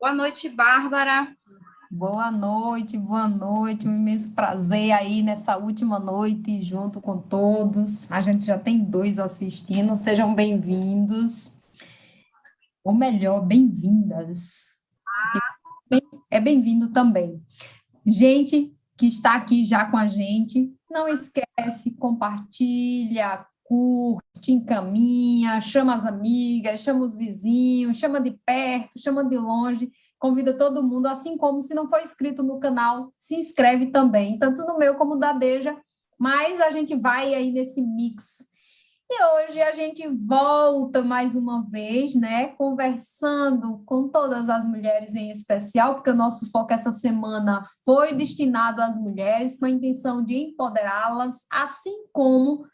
Boa noite, Bárbara. Boa noite, um imenso prazer aí nessa última noite junto com todos. A gente já tem dois assistindo, sejam bem-vindos, ou melhor, bem-vindas. É bem-vindo também. Gente que está aqui já com a gente, não esquece, compartilha, curte, encaminha, chama as amigas, chama os vizinhos, chama de perto, chama de longe, convida todo mundo, assim como se não for inscrito no canal, se inscreve também, tanto no meu como da Deja, mas a gente vai aí nesse mix. E hoje a gente volta mais uma vez, né, conversando com todas as mulheres em especial, porque o nosso foco essa semana foi destinado às mulheres, com a intenção de empoderá-las, assim como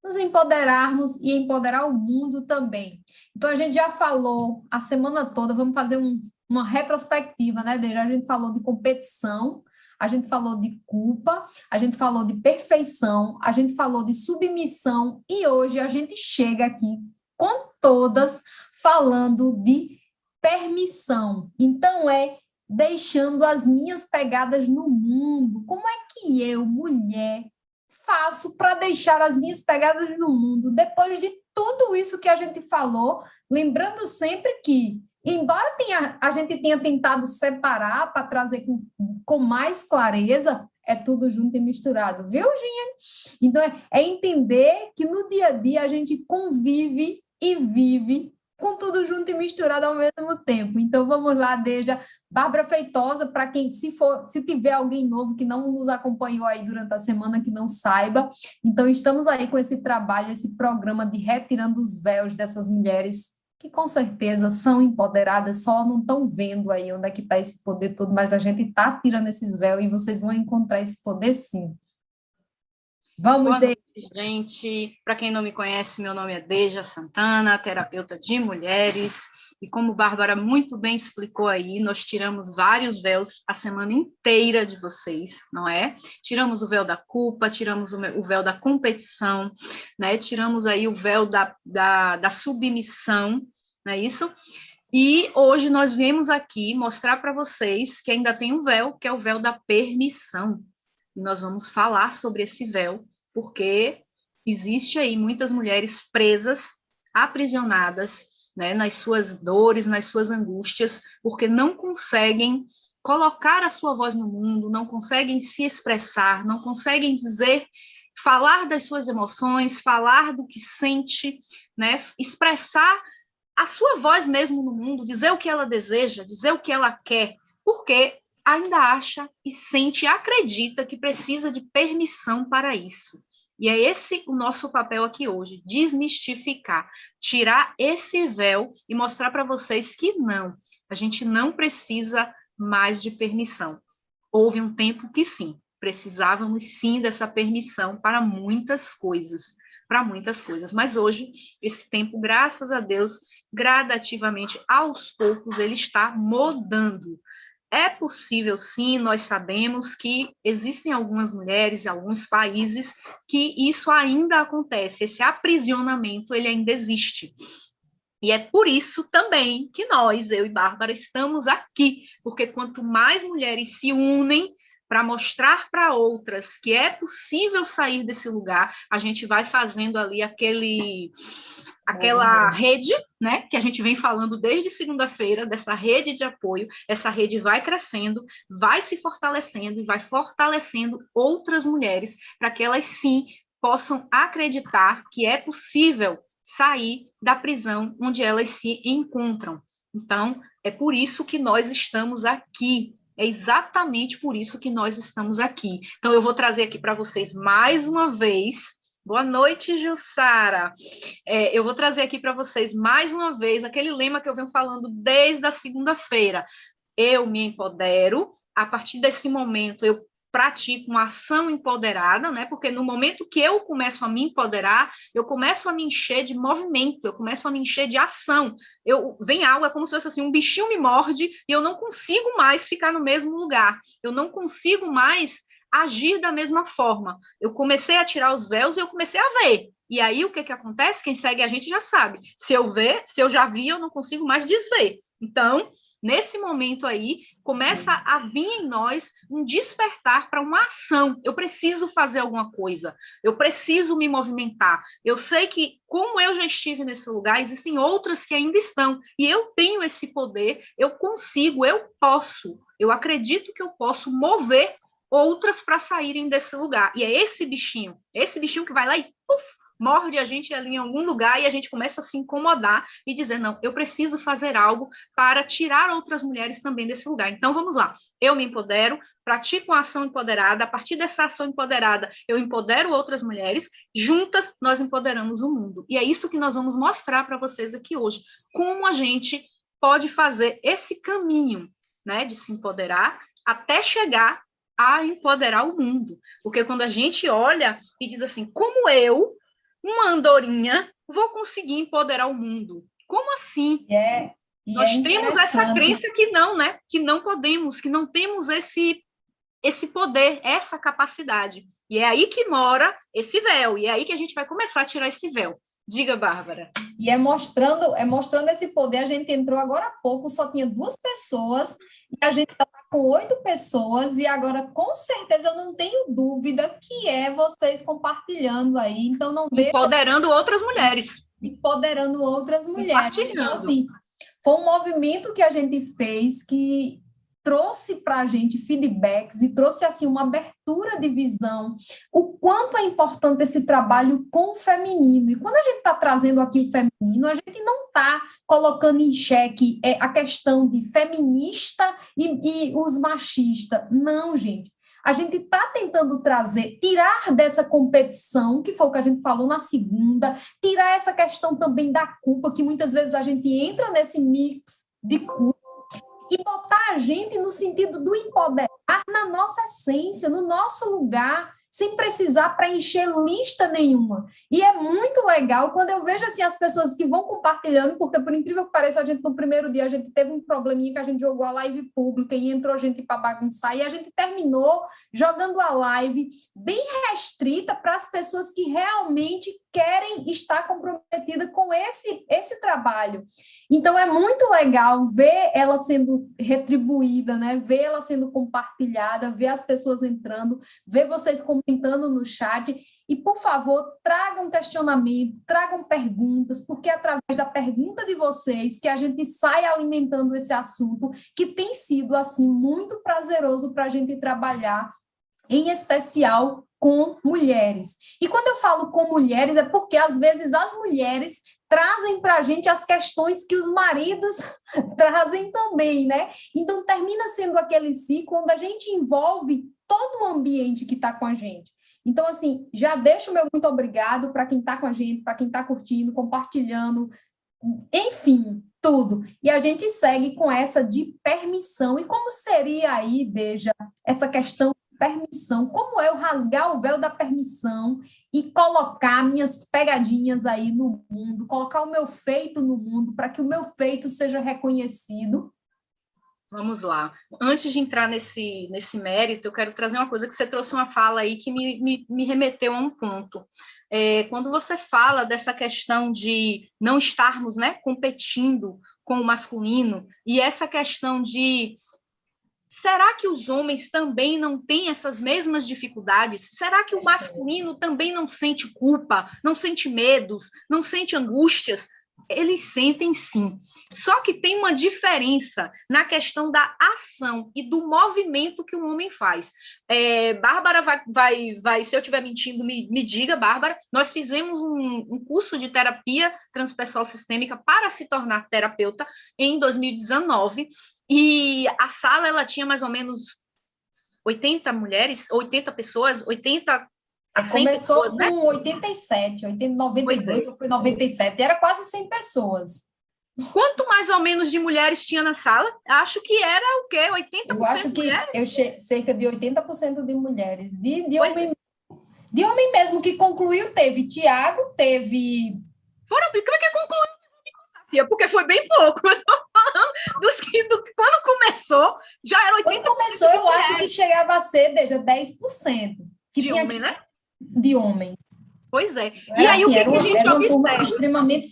nos empoderarmos e empoderar o mundo também. Então, a gente já falou a semana toda, vamos fazer uma retrospectiva, né, desde a gente falou de competição, a gente falou de culpa, a gente falou de perfeição, a gente falou de submissão e hoje a gente chega aqui com todas falando de permissão. Então, deixando as minhas pegadas no mundo. Como é que eu, mulher, faço para deixar as minhas pegadas no mundo depois de tudo isso que a gente falou? Lembrando sempre que embora a gente tenha tentado separar para trazer com mais clareza, é tudo junto e misturado, viu, gente? Então, é entender que no dia a dia a gente convive e vive com tudo junto e misturado ao mesmo tempo. Então, vamos lá, Deja. Bárbara Feitosa, para quem, se tiver alguém novo que não nos acompanhou aí durante a semana, que não saiba. Então, estamos aí com esse trabalho, esse programa de retirando os véus dessas mulheres que com certeza são empoderadas, só não estão vendo aí onde é que está esse poder todo, mas a gente está tirando esses véus e vocês vão encontrar esse poder sim. Vamos, Boa noite, gente. Para quem não me conhece, meu nome é Deja Santana, terapeuta de mulheres. E como Bárbara muito bem explicou aí, nós tiramos vários véus a semana inteira de vocês, não é? Tiramos o véu da culpa, tiramos o véu da competição, né? Tiramos aí o véu da submissão, não é isso? E hoje nós viemos aqui mostrar para vocês que ainda tem um véu, que é o véu da permissão. E nós vamos falar sobre esse véu, porque existe aí muitas mulheres presas, aprisionadas, né, nas suas dores, nas suas angústias, porque não conseguem colocar a sua voz no mundo, não conseguem se expressar, não conseguem dizer, falar das suas emoções, falar do que sente, né, expressar a sua voz mesmo no mundo, dizer o que ela deseja, dizer o que ela quer, porque ainda acha e sente e acredita que precisa de permissão para isso. E é esse o nosso papel aqui hoje, desmistificar, tirar esse véu e mostrar para vocês que não, a gente não precisa mais de permissão. Houve um tempo que sim, precisávamos sim dessa permissão para muitas coisas, mas hoje, esse tempo, graças a Deus, gradativamente, aos poucos, ele está mudando. É possível, sim, nós sabemos que existem algumas mulheres em alguns países que isso ainda acontece, esse aprisionamento, ele ainda existe. E é por isso também que nós, eu e Bárbara, estamos aqui, porque quanto mais mulheres se unem para mostrar para outras que é possível sair desse lugar, a gente vai fazendo ali aquela rede, né, que a gente vem falando desde segunda-feira, dessa rede de apoio, essa rede vai crescendo, vai se fortalecendo e vai fortalecendo outras mulheres para que elas sim possam acreditar que é possível sair da prisão onde elas se encontram. Então, é por isso que nós estamos aqui. É exatamente por isso que nós estamos aqui. Então, eu vou trazer aqui para vocês mais uma vez. Boa noite, Jussara. Eu vou trazer aqui para vocês mais uma vez aquele lema que eu venho falando desde a segunda-feira. Eu me empodero. A partir desse momento, eu pratico uma ação empoderada, né? Porque no momento que eu começo a me empoderar, eu começo a me encher de movimento, eu começo a me encher de ação. Vem algo, é como se fosse assim, um bichinho me morde e eu não consigo mais ficar no mesmo lugar. Eu não consigo mais agir da mesma forma. Eu comecei a tirar os véus e eu comecei a ver. E aí, o que acontece? Quem segue a gente já sabe. Se eu já vi, eu não consigo mais desver. Então, nesse momento aí, começa a vir em nós um despertar para uma ação. Eu preciso fazer alguma coisa. Eu preciso me movimentar. Eu sei que, como eu já estive nesse lugar, existem outras que ainda estão. E eu tenho esse poder, eu consigo, eu posso. Eu acredito que eu posso mover outras para saírem desse lugar. E é esse bichinho que vai lá e morde a gente ali em algum lugar e a gente começa a se incomodar e dizer, não, eu preciso fazer algo para tirar outras mulheres também desse lugar. Então, vamos lá. Eu me empodero, pratico uma ação empoderada, a partir dessa ação empoderada, eu empodero outras mulheres, juntas nós empoderamos o mundo. E é isso que nós vamos mostrar para vocês aqui hoje, como a gente pode fazer esse caminho, né, de se empoderar até chegar a empoderar o mundo. Porque quando a gente olha e diz assim, como eu, uma andorinha, vou conseguir empoderar o mundo? Como assim? Nós temos essa crença que não, né? Que não podemos, que não temos esse poder, essa capacidade. E é aí que mora esse véu, e é aí que a gente vai começar a tirar esse véu. Diga, Bárbara. E é mostrando esse poder. A gente entrou agora há pouco, só tinha 2 pessoas, e a gente está com 8 pessoas, e agora, com certeza, eu não tenho dúvida que é vocês compartilhando aí. Então, não deixa... Empoderando outras mulheres. Empoderando outras mulheres. Então, assim, foi um movimento que a gente fez que trouxe para a gente feedbacks e trouxe, assim, uma abertura de visão, o quanto é importante esse trabalho com o feminino. E quando a gente está trazendo aqui o feminino, a gente não está colocando em xeque a questão de feminista e os machistas. Não, gente. A gente está tentando tirar dessa competição, que foi o que a gente falou na segunda, tirar essa questão também da culpa, que muitas vezes a gente entra nesse mix de culpa, e botar a gente no sentido do empoderar na nossa essência, no nosso lugar, sem precisar preencher lista nenhuma. E é muito legal quando eu vejo assim, as pessoas que vão compartilhando, porque por incrível que pareça, a gente no primeiro dia, a gente teve um probleminha que a gente jogou a live pública e entrou gente para bagunçar, e a gente terminou jogando a live bem restrita para as pessoas que realmente querem estar comprometidas com esse trabalho. Então, é muito legal ver ela sendo retribuída, né? Ver ela sendo compartilhada, ver as pessoas entrando, ver vocês comentando no chat. E, por favor, tragam questionamento, tragam perguntas, porque é através da pergunta de vocês que a gente sai alimentando esse assunto, que tem sido, assim, muito prazeroso para a gente trabalhar, em especial com mulheres. E quando eu falo com mulheres, é porque, às vezes, as mulheres trazem para a gente as questões que os maridos trazem também, né? Então, termina sendo aquele ciclo onde a gente envolve todo o ambiente que está com a gente. Então, assim, já deixo o meu muito obrigado para quem está com a gente, para quem está curtindo, compartilhando, enfim, tudo. E a gente segue com essa de permissão. E como seria aí, Deja, essa questão permissão, como eu rasgar o véu da permissão e colocar minhas pegadinhas aí no mundo, colocar o meu feito no mundo, para que o meu feito seja reconhecido? Vamos lá. Antes de entrar nesse mérito, eu quero trazer uma coisa que você trouxe uma fala aí que me remeteu a um ponto. Quando você fala dessa questão de não estarmos, né, competindo com o masculino, e essa questão de será que os homens também não têm essas mesmas dificuldades? Será que o masculino também não sente culpa, não sente medos, não sente angústias? Eles sentem sim. Só que tem uma diferença na questão da ação e do movimento que o homem faz. Bárbara vai, se eu estiver mentindo, me diga, Bárbara. Nós fizemos um curso de terapia transpessoal sistêmica para se tornar terapeuta em 2019, e a sala ela tinha mais ou menos 80 mulheres, 80 pessoas, 80 a 100 começou pessoas, com né? 87, 92, ou foi 97, era quase 100 pessoas. Quanto mais ou menos de mulheres tinha na sala? Acho que era o quê? 80% eu acho que mulheres? Cerca de 80% de mulheres. De homem mesmo que concluiu, teve Tiago, teve... Como é que concluiu? Porque foi bem pouco. Eu tô falando quando começou começou, já era 80% Quando começou, eu acho que chegava a ser, veja, 10%. Que de tinha homem, né? De homens. Pois é. Era E aí, assim, o que, que a gente era uma turma observa? extremamente,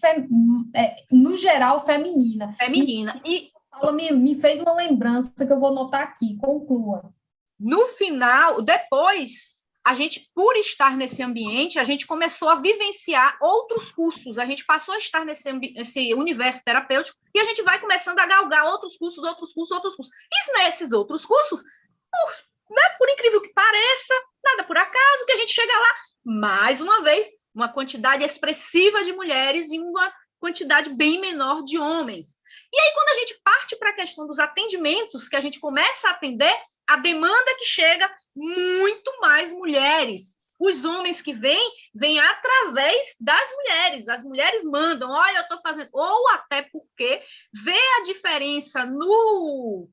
no geral, feminina. Feminina. E Paula me fez uma lembrança que eu vou anotar aqui. Conclua. no final, depois, a gente, por estar nesse ambiente, a gente começou a vivenciar outros cursos. A gente passou a estar nesse universo terapêutico e a gente vai começando a galgar outros cursos, outros cursos, outros cursos. E nesses outros cursos, por incrível que pareça, nada por acaso, que a gente chega lá, mais uma vez, uma quantidade expressiva de mulheres e uma quantidade bem menor de homens. E aí, quando a gente parte para a questão dos atendimentos, que a gente começa a atender, a demanda que chega, muito mais mulheres. Os homens que vêm através das mulheres. As mulheres mandam, olha, eu estou fazendo... Ou até porque vê a diferença no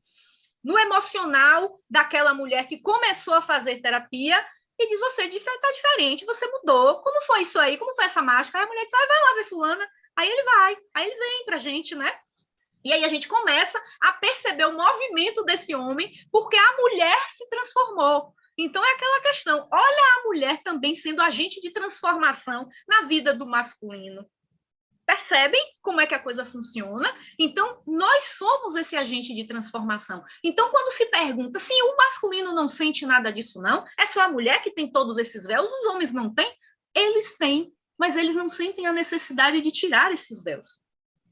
emocional daquela mulher que começou a fazer terapia e diz, você está diferente, você mudou. Como foi isso aí? Como foi essa mágica? Aí a mulher diz, vai lá ver fulana. Aí ele vai, aí ele vem pra gente, né? E aí a gente começa a perceber o movimento desse homem, porque a mulher se transformou. Então é aquela questão, olha a mulher também sendo agente de transformação na vida do masculino. Percebem como é que a coisa funciona? Então, nós somos esse agente de transformação. Então, quando se pergunta se o masculino não sente nada disso, não, é só a mulher que tem todos esses véus, os homens não têm? Eles têm, mas eles não sentem a necessidade de tirar esses véus.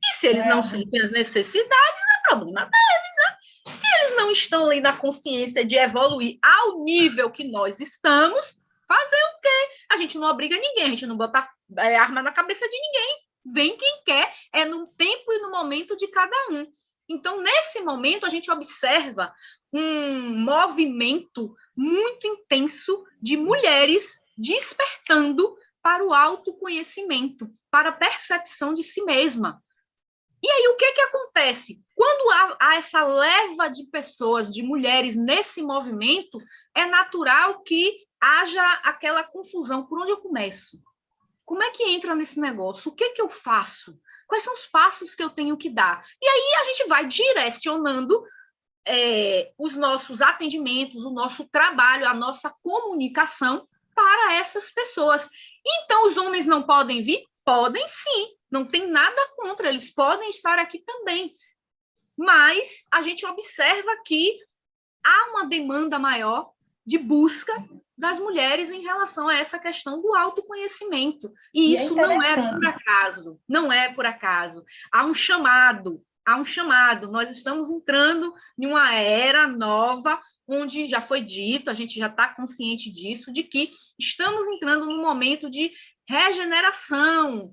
E se eles não sentem as necessidades, é problema deles, né? Se eles não estão ali na consciência de evoluir ao nível que nós estamos, fazer o quê? A gente não obriga ninguém, a gente não bota arma na cabeça de ninguém. Vem quem quer, é no tempo e no momento de cada um. Então, nesse momento, a gente observa um movimento muito intenso de mulheres despertando para o autoconhecimento, para a percepção de si mesma. E aí, o que acontece? Quando há essa leva de pessoas, de mulheres nesse movimento, é natural que haja aquela confusão. Por onde eu começo? Como é que entra nesse negócio? O que eu faço? Quais são os passos que eu tenho que dar? E aí a gente vai direcionando os nossos atendimentos, o nosso trabalho, a nossa comunicação para essas pessoas. Então, os homens não podem vir? Podem sim, não tem nada contra, eles podem estar aqui também. Mas a gente observa que há uma demanda maior de busca das mulheres em relação a essa questão do autoconhecimento. E isso não é por acaso, não é por acaso. Há um chamado. Nós estamos entrando em uma era nova, onde já foi dito, a gente já está consciente disso, de que estamos entrando num momento de regeneração.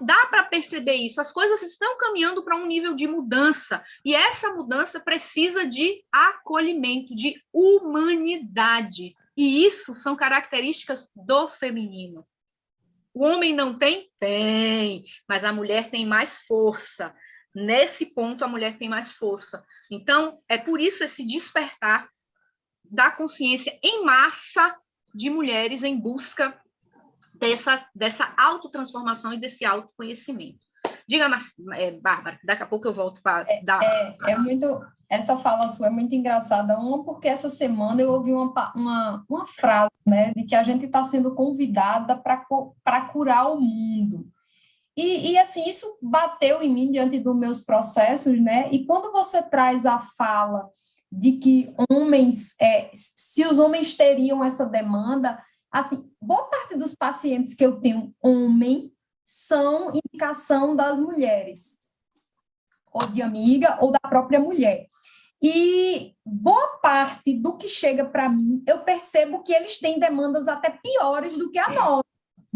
Dá para perceber isso. As coisas estão caminhando para um nível de mudança. E essa mudança precisa de acolhimento, de humanidade. E isso são características do feminino. O homem não tem? Tem. Mas a mulher tem mais força. Nesse ponto, a mulher tem mais força. Então, é por isso esse despertar da consciência em massa de mulheres em busca dessa autotransformação e desse autoconhecimento. Diga, Bárbara, daqui a pouco eu volto para dar... Essa fala sua é muito engraçada. Porque essa semana eu ouvi uma frase, né, de que a gente está sendo convidada para curar o mundo. E, assim, isso bateu em mim diante dos meus processos, né? E quando você traz a fala de que se os homens teriam essa demanda, assim, boa parte dos pacientes que eu tenho homem são indicação das mulheres, ou de amiga, ou da própria mulher. E boa parte do que chega para mim, eu percebo que eles têm demandas até piores do que a nossa.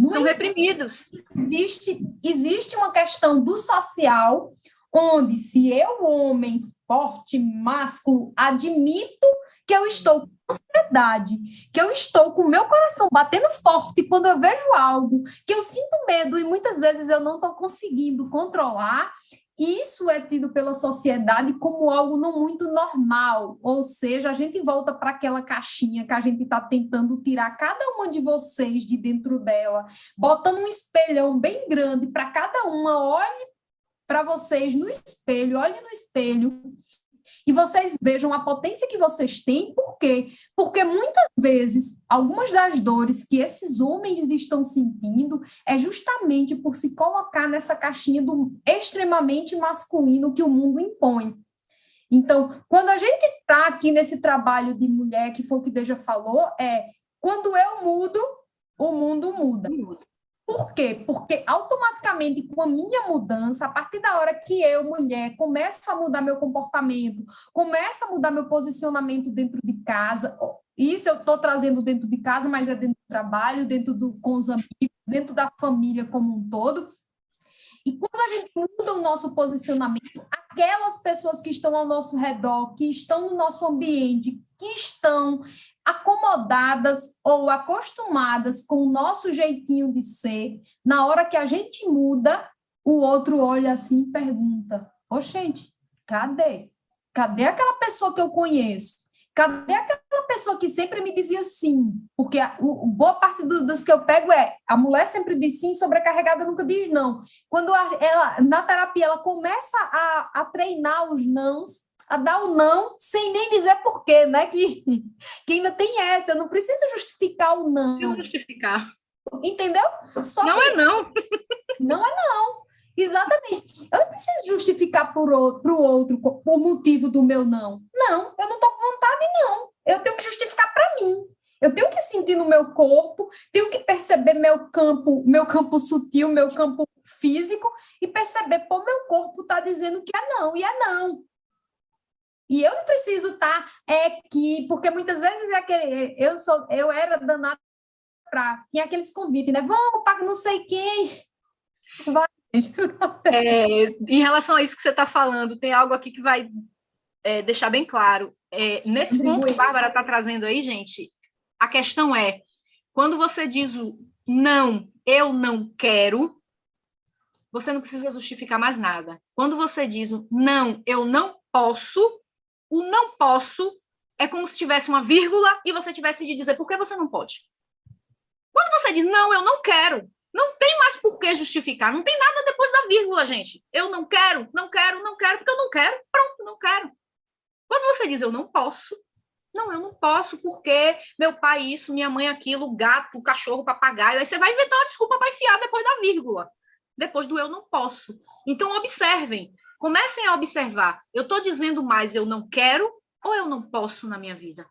São reprimidos. Existe uma questão do social, onde se eu, homem forte, másculo, admito que eu estou com ansiedade, que eu estou com o meu coração batendo forte quando eu vejo algo, que eu sinto medo e muitas vezes eu não estou conseguindo controlar, isso é tido pela sociedade como algo não muito normal, ou seja, a gente volta para aquela caixinha que a gente está tentando tirar cada uma de vocês de dentro dela, botando um espelhão bem grande para cada uma, olhe para vocês no espelho, olhe no espelho E vocês vejam a potência que vocês têm, por quê? Porque muitas vezes, algumas das dores que esses homens estão sentindo é justamente por se colocar nessa caixinha do extremamente masculino que o mundo impõe. Então, quando a gente está aqui nesse trabalho de mulher, que foi o que Deja falou, quando eu mudo, o mundo muda. Por quê? Porque automaticamente com a minha mudança, a partir da hora que eu, mulher, começo a mudar meu comportamento, começo a mudar meu posicionamento dentro de casa, isso eu estou trazendo dentro de casa, mas é dentro do trabalho, com os amigos, dentro da família como um todo. E quando a gente muda o nosso posicionamento, aquelas pessoas que estão ao nosso redor, que estão no nosso ambiente, que estão acomodadas ou acostumadas com o nosso jeitinho de ser, na hora que a gente muda, o outro olha assim e pergunta: ô, gente, cadê? Cadê aquela pessoa que eu conheço? Cadê aquela pessoa que sempre me dizia sim? Porque boa parte dos que eu pego a mulher sempre diz sim, sobrecarregada nunca diz não. Quando ela, na terapia, ela começa a treinar os nãos, a dar o não, sem nem dizer porquê, né? Que ainda tem essa, eu não preciso justificar o não. Preciso justificar. Entendeu? Só não é não. Não é não. Exatamente. Eu não preciso justificar para o outro o motivo do meu não. Não, eu não estou com vontade, não. Eu tenho que justificar para mim. Eu tenho que sentir no meu corpo, tenho que perceber meu campo sutil, meu campo físico, e perceber, pô, meu corpo está dizendo que é não, e é não. E eu não preciso estar aqui, porque muitas vezes eu era danada tinha aqueles convites, né? Vamos para não sei quem. Vai. Em relação a isso que você está falando, tem algo aqui que vai deixar bem claro. Nesse ponto que a Bárbara está trazendo aí, gente, a questão é, quando você diz o não, eu não quero, você não precisa justificar mais nada. Quando você diz o não, eu não posso, o não posso é como se tivesse uma vírgula e você tivesse de dizer por que você não pode. Quando você diz não, eu não quero, não tem mais por que justificar, não tem nada depois da vírgula, gente. Eu não quero, não quero, não quero, porque eu não quero, pronto, não quero. Quando você diz eu não posso, não, eu não posso porque meu pai isso, minha mãe aquilo, gato, cachorro, papagaio, aí você vai inventar uma desculpa para enfiar depois da vírgula, depois do eu não posso. Então, observem, comecem a observar, eu estou dizendo mais eu não quero ou eu não posso na minha vida?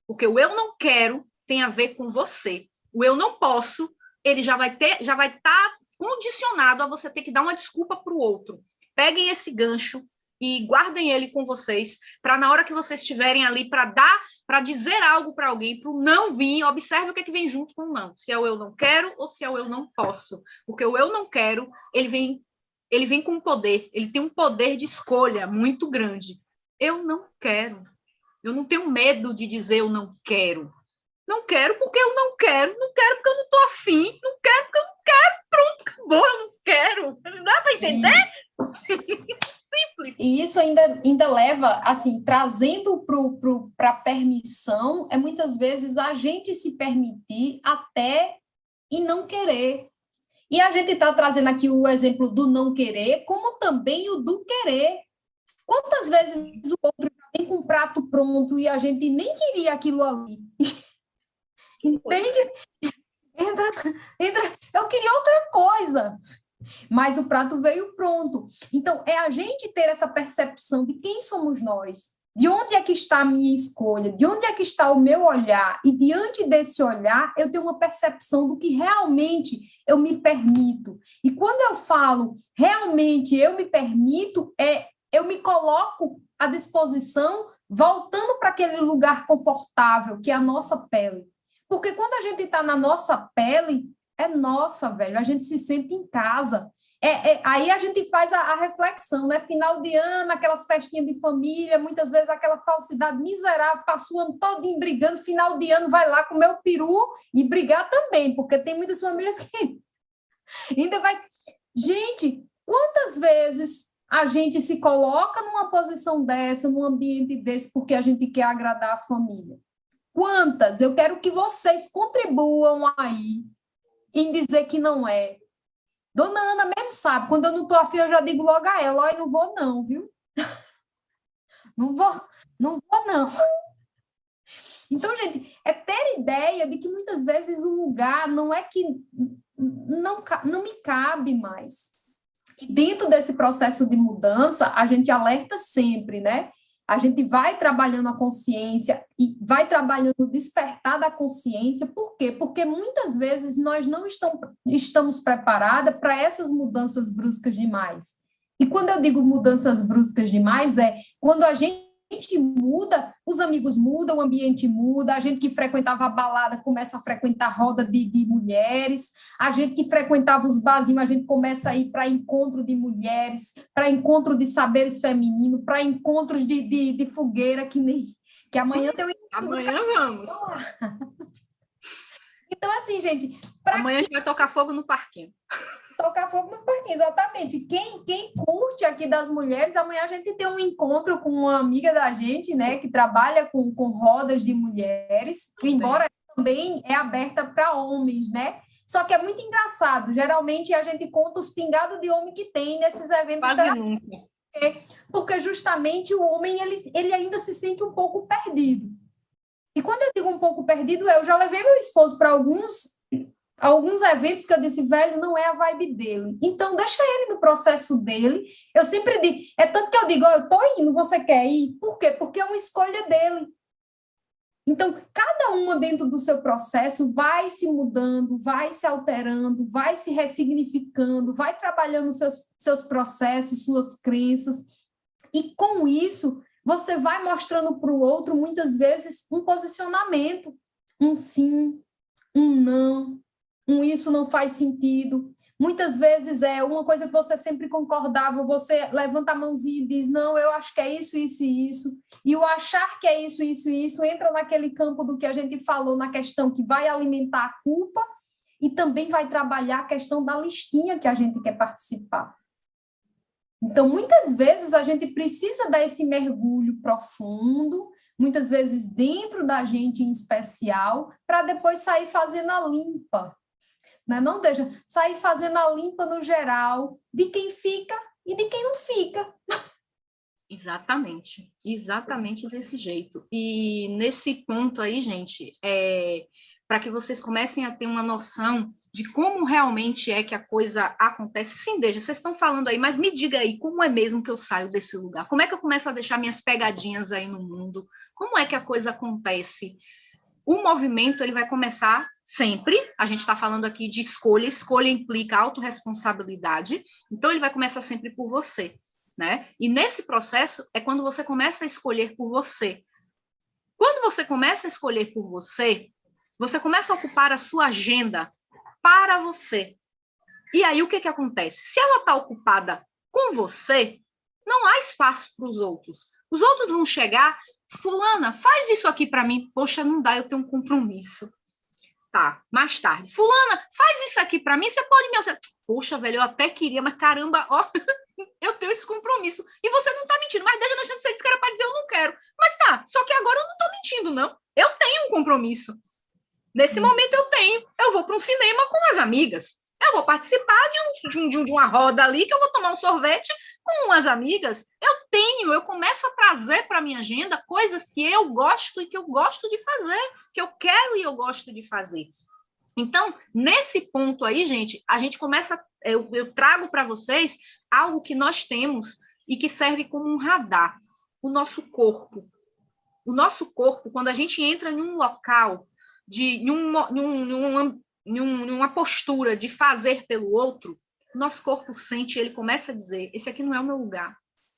Porque o eu não quero tem a ver com você. O eu não posso, ele já vai estar condicionado a você ter que dar uma desculpa para o outro. Peguem esse gancho e guardem ele com vocês, para na hora que vocês estiverem ali para dizer algo para alguém, para o não vir, observe o que vem junto com o não. Se é o eu não quero ou se é o eu não posso. Porque o eu não quero, ele vem com poder, ele tem um poder de escolha muito grande. Eu não quero. Eu não tenho medo de dizer eu não quero. Não quero porque eu não quero. Não quero porque eu não estou afim. Não quero porque eu não quero. Pronto, acabou, eu não quero. Mas dá para entender? Simples. E isso ainda leva, assim, trazendo para a permissão, muitas vezes a gente se permitir até e não querer. E a gente está trazendo aqui o exemplo do não querer, como também o do querer. Quantas vezes o outro vem com um prato pronto e a gente nem queria aquilo ali? Entende? Eu queria outra coisa, mas o prato veio pronto. Então, é a gente ter essa percepção de quem somos nós, de onde é que está a minha escolha, de onde é que está o meu olhar, e diante desse olhar, eu tenho uma percepção do que realmente eu me permito. E quando eu falo realmente eu me permito, eu me coloco à disposição, voltando para aquele lugar confortável, que é a nossa pele. Porque quando a gente está na nossa pele, é nossa, velho, a gente se sente em casa. Aí a gente faz a reflexão, né? Final de ano, aquelas festinhas de família, muitas vezes aquela falsidade miserável, passa o ano todinho brigando, final de ano vai lá comer o peru e brigar também, porque tem muitas famílias que ainda vai... Gente, quantas vezes a gente se coloca numa posição dessa, num ambiente desse, porque a gente quer agradar a família? Quantas? Eu quero que vocês contribuam aí em dizer que não é. Dona Ana mesmo sabe, quando eu não estou afim, eu já digo logo a ela, olha, não vou não, viu? Não vou, não vou, não. Então, gente, é ter ideia de que muitas vezes o lugar não é que não me cabe mais. E dentro desse processo de mudança, a gente alerta sempre, né? A gente vai trabalhando a consciência e vai trabalhando o despertar da consciência. Por quê? Porque muitas vezes nós não estamos preparadas para essas mudanças bruscas demais. E quando eu digo mudanças bruscas demais, é quando a gente muda, os amigos mudam, o ambiente muda, a gente que frequentava a balada começa a frequentar roda de mulheres, a gente que frequentava os barzinhos, a gente começa a ir para encontro de mulheres, para encontro de saberes femininos, para encontros de fogueira, que amanhã tem o encontro amanhã vamos. Então, assim, gente... Amanhã a gente vai tocar fogo no parquinho. Tocar fogo no parquinho, exatamente. Quem curte aqui das mulheres, amanhã a gente tem um encontro com uma amiga da gente, né, que trabalha com rodas de mulheres, que embora também é aberta para homens, né? Só que é muito engraçado. Geralmente a gente conta os pingados de homem que tem nesses eventos. Quase nunca. Porque justamente o homem ele ainda se sente um pouco perdido. E quando eu digo um pouco perdido, eu já levei meu esposo para alguns eventos que eu disse, velho, não é a vibe dele. Então, deixa ele no processo dele. Eu sempre digo, é tanto que eu digo, eu tô indo, você quer ir? Por quê? Porque é uma escolha dele. Então, cada uma dentro do seu processo vai se mudando, vai se alterando, vai se ressignificando, vai trabalhando seus processos, suas crenças. E com isso, você vai mostrando para o outro, muitas vezes, um posicionamento, um sim, um não, isso não faz sentido. Muitas vezes é uma coisa que você sempre concordava, você levanta a mãozinha e diz, não, eu acho que é isso, isso e isso. E o achar que é isso, isso e isso entra naquele campo do que a gente falou, na questão que vai alimentar a culpa e também vai trabalhar a questão da listinha que a gente quer participar. Então, muitas vezes a gente precisa dar esse mergulho profundo, muitas vezes dentro da gente em especial, para depois sair fazendo a limpa. Né? Não deixa sair fazendo a limpa no geral de quem fica e de quem não fica. Exatamente desse jeito. E nesse ponto aí, gente, para que vocês comecem a ter uma noção de como realmente é que a coisa acontece. Sim, Deja, vocês estão falando aí, mas me diga aí, como é mesmo que eu saio desse lugar? Como é que eu começo a deixar minhas pegadinhas aí no mundo? Como é que a coisa acontece? O movimento ele vai começar sempre, a gente está falando aqui de escolha implica autorresponsabilidade, então ele vai começar sempre por você, né? E nesse processo é quando você começa a escolher por você. Quando você começa a escolher por você, você começa a ocupar a sua agenda para você. E aí o que acontece? Se ela está ocupada com você, não há espaço para os outros. Os outros vão chegar, fulana, faz isso aqui para mim. Poxa, não dá, eu tenho um compromisso. Tá, mais tarde. Fulana, faz isso aqui para mim, você pode me auxiliar. Poxa, velho, eu até queria, mas caramba, ó, eu tenho esse compromisso. E você não tá mentindo, mas desde a gente você disse que era para dizer eu não quero. Mas tá, só que agora eu não tô mentindo, não. Eu tenho um compromisso. Nesse momento eu tenho. Eu vou para um cinema com as amigas. Eu vou participar de uma roda ali, que eu vou tomar um sorvete com umas amigas. Eu começo a trazer para a minha agenda coisas que eu gosto e que eu gosto de fazer, que eu quero e eu gosto de fazer. Então, nesse ponto aí, gente, a gente começa, eu trago para vocês algo que nós temos e que serve como um radar, o nosso corpo. O nosso corpo, quando a gente entra em um local, numa postura de fazer pelo outro, nosso corpo sente, ele começa a dizer, esse aqui não é o meu lugar,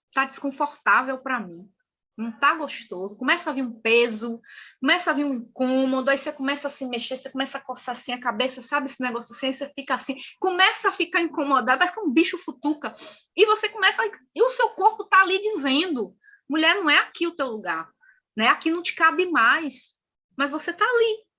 está desconfortável para mim, não está gostoso, começa a vir um peso, começa a vir um incômodo, aí você começa a se mexer, você começa a coçar assim a cabeça, sabe esse negócio assim, aí você fica assim, começa a ficar incomodado, parece que um bicho futuca, e você começa, e o seu corpo está ali dizendo, mulher, não é aqui o teu lugar, né? Aqui não te cabe mais, mas você está ali